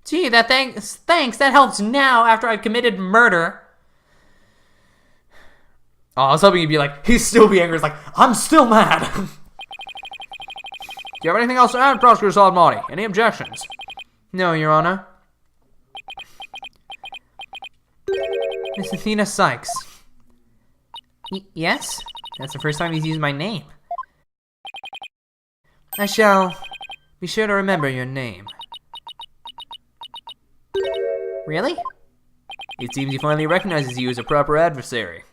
Gee, thanks, that helps now after I've committed murder. Oh, I was hoping you'd be like, he'd still be angry. It's like, I'm still mad. Do you have anything else to add, Prosecutor Saladmati? Any objections? No, Your Honor. Miss Athena Sykes. Yes? That's the first time he's used my name. I shall be sure to remember your name. Really? It seems he finally recognizes you as a proper adversary.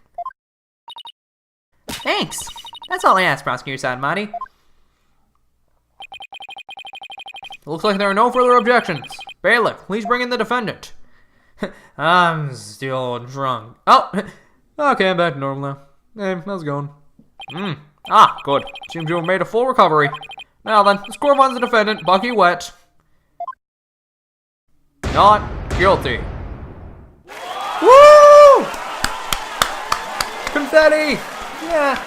Thanks. That's all I ask, Prosecutor Sadmati. Looks like there are no further objections. Bailiff, please bring in the defendant. I'm still drunk. Oh, okay, I'm back to normal now. Hey, how's it going? Good. Seems you have made a full recovery. Now then, the score finds the defendant, Bucky Wet, not guilty. Woo! Confetti! Yeah.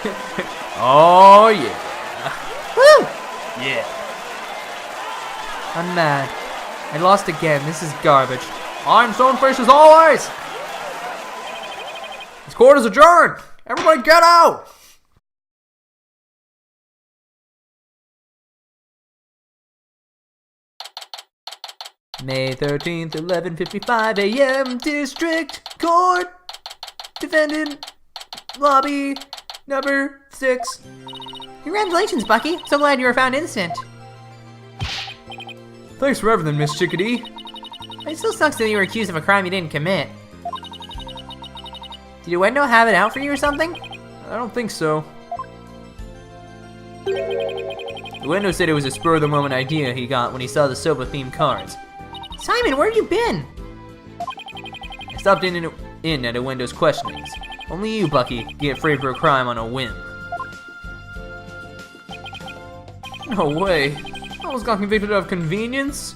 Oh, yeah. Woo! Yeah. I'm mad. I lost again. This is garbage. I'm stone-faced as always! This court is adjourned! Everybody get out! May 13th, 11:55 a.m. District Court. Defendant, lobby, number 6. Congratulations, Bucky. So glad you were found innocent. Thanks for everything, Miss Chickadee. It still sucks that you were accused of a crime you didn't commit. Did your window have it out for you or something? I don't think so. The window said it was a spur-of-the-moment idea he got when he saw the Soba-themed cards. Simon, where have you been? I stopped in at a window's questionings. Only you, Bucky, get framed for a crime on a whim. No way. I almost got convicted of convenience.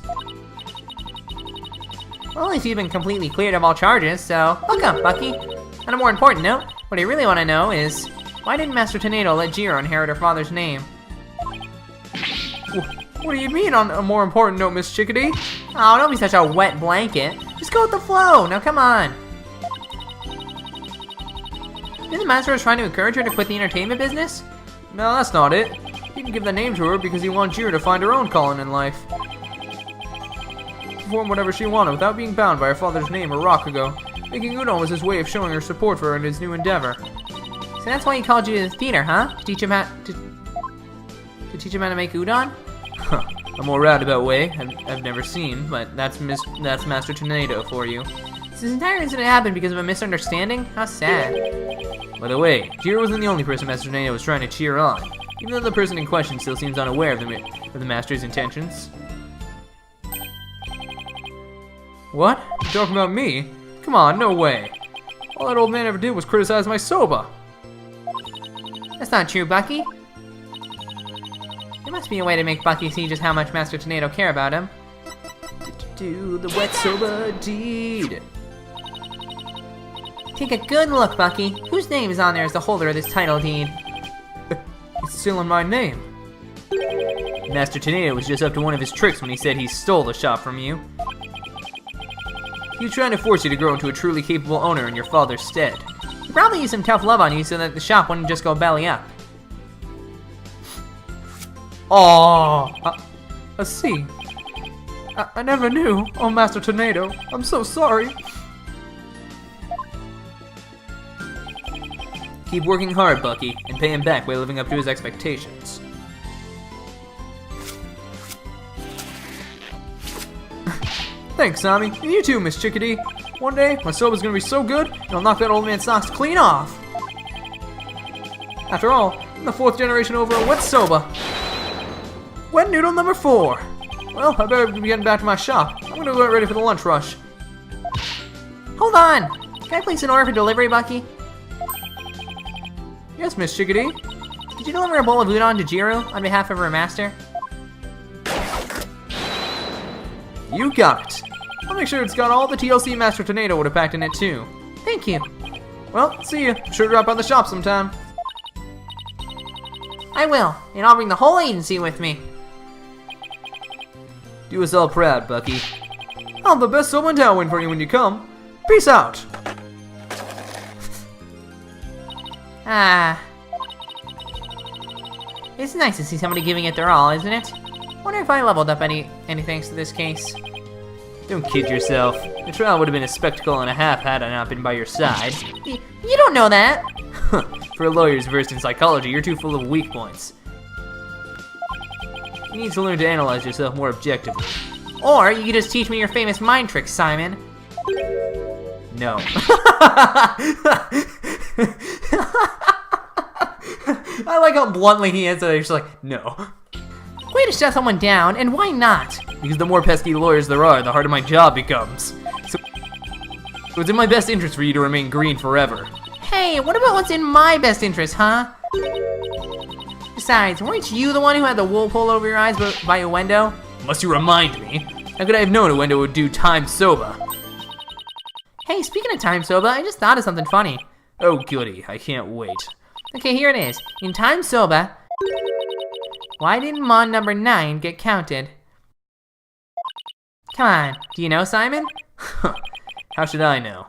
Well, at least you've been completely cleared of all charges, so welcome, Bucky. On a more important note, what I really want to know is, why didn't Master Tornado let Jiro inherit her father's name? What do you mean on a more important note, Miss Chickadee? Oh, don't be such a wet blanket. Just go with the flow. Now, come on. Didn't the master was trying to encourage her to quit the entertainment business? No, that's not it. He didn't give the name to her because he wants Jiro to find her own calling in life. Perform whatever she wanted without being bound by her father's name or Rakugo. Making Udon was his way of showing her support for her in his new endeavor. So that's why he called you to the theater, huh? To teach him how to make udon? A more roundabout way I've never seen, but that's Master Tornado for you. So this entire incident happened because of a misunderstanding? How sad. By the way, Jiro wasn't the only person Master Tornado was trying to cheer on, even though the person in question still seems unaware of the Master's intentions. What? You talking about me? Come on, no way. All that old man ever did was criticize my soba. That's not true, Bucky. There must be a way to make Bucky see just how much Master Tornado care about him. Do the wet soba deed. Take a good look, Bucky. Whose name is on there as the holder of this title deed? It's still in my name. Master Tornado was just up to one of his tricks when he said he stole the shop from you. He was trying to force you to grow into a truly capable owner in your father's stead. He probably used some tough love on you so that the shop wouldn't just go belly up. Aww, a C. I never knew. Oh, Master Tornado, I'm so sorry. Keep working hard, Bucky, and pay him back by living up to his expectations. Thanks, Sammy. And you too, Miss Chickadee. One day, my soba's gonna be so good, it'll knock that old man's socks clean off. After all, I'm the 4th generation over a wet soba. Wet noodle number 4. Well, I better be getting back to my shop. I'm gonna get ready for the lunch rush. Hold on! Can I place an order for delivery, Bucky? Yes, Miss Chickadee. Could you deliver a bowl of udon to Jiro on behalf of her master? You got it. I'll make sure it's got all the TLC Master Tornado would have packed in it too. Thank you. Well, see ya. Sure to drop by the shop sometime. I will, and I'll bring the whole agency with me. Do us all proud, Bucky. I'll have the best soba in town waiting for you when you come. Peace out. It's nice to see somebody giving it their all, isn't it? Wonder if I leveled up any thanks to this case. Don't kid yourself. The trial would have been a spectacle and a half had I not been by your side. You don't know that. For lawyers versed in psychology, you're too full of weak points. You need to learn to analyze yourself more objectively. Or you could just teach me your famous mind tricks, Simon. No. I like how bluntly he answered it. He's just like, no. Way to shut someone down, and why not? Because the more pesky lawyers there are, the harder my job becomes. So it's in my best interest for you to remain green forever. Hey, what about what's in my best interest, huh? Besides, weren't you the one who had the wool pulled over your eyes by a window? Must you remind me? How could I have known a window would do time soba? Hey, speaking of time soba, I just thought of something funny. Oh goody, I can't wait. Okay, here it is. In time soba, why didn't Mon number 9 get counted? Come on, do you know, Simon? How should I know?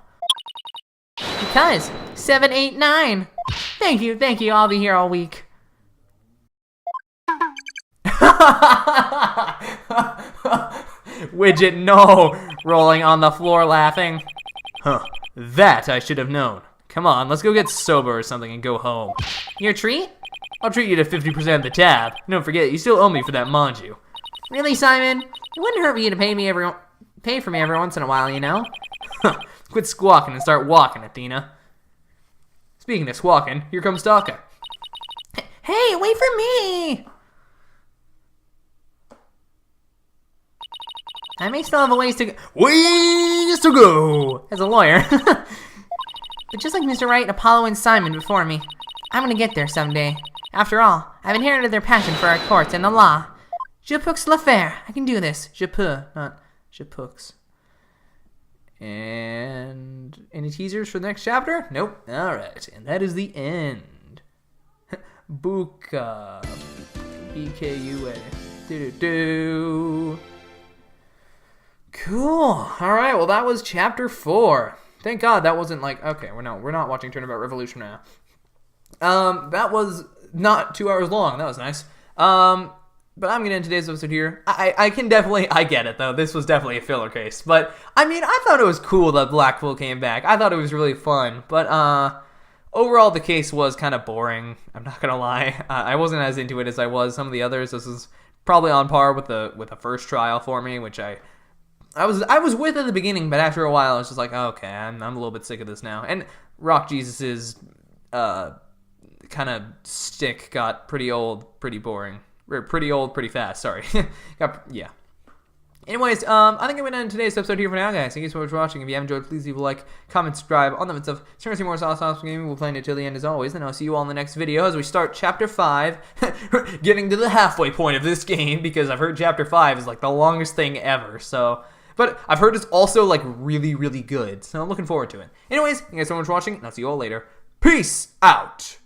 Because 7, 8, 9. Thank you, I'll be here all week. Widget, no! Rolling on the floor laughing. Huh, that I should have known. Come on, let's go get soba or something and go home. Your treat? I'll treat you to 50% of the tab. Don't forget, you still owe me for that manju. Really, Simon? It wouldn't hurt for you to pay for me every once in a while, you know? Quit squawking and start walking, Athena. Speaking of squawking, here comes Taka. Hey, wait for me! I may still have a ways to go as a lawyer. But just like Mr. Wright, Apollo, and Simon before me, I'm gonna get there someday. After all, I've inherited their passion for our courts and the law. Je peux le faire. I can do this. Je peux, not je peux. And any teasers for the next chapter? Nope. Alright, and that is the end. Buka. B-K-U-A. Do-do-do. Cool. Alright, well that was chapter 4. Thank God that wasn't like, okay, we're not watching Turnabout Revolution now. That was not 2 hours long. That was nice. But I'm gonna end today's episode here. I get it though. This was definitely a filler case. But I mean, I thought it was cool that Blackpool came back. I thought it was really fun. But overall, the case was kind of boring. I'm not gonna lie. I wasn't as into it as I was some of the others. This is probably on par with the first trial for me, which I was with at the beginning, but after a while, I was just like, oh, okay, I'm a little bit sick of this now. And Rock Jesus's kind of stick got pretty old, pretty boring. Pretty old, pretty fast, sorry. Yeah. Anyways, I think I'm going to end today's episode here for now, guys. Thank you so much for watching. If you have enjoyed, please leave a like, comment, subscribe, all that stuff. So we're see more Sauce Gaming. We'll play it till the end as always, and I'll see you all in the next video as we start Chapter 5. Getting to the halfway point of this game, because I've heard Chapter 5 is like the longest thing ever, so... But I've heard it's also like really, really good, so I'm looking forward to it. Anyways, thank you guys so much for watching, and I'll see you all later. Peace out!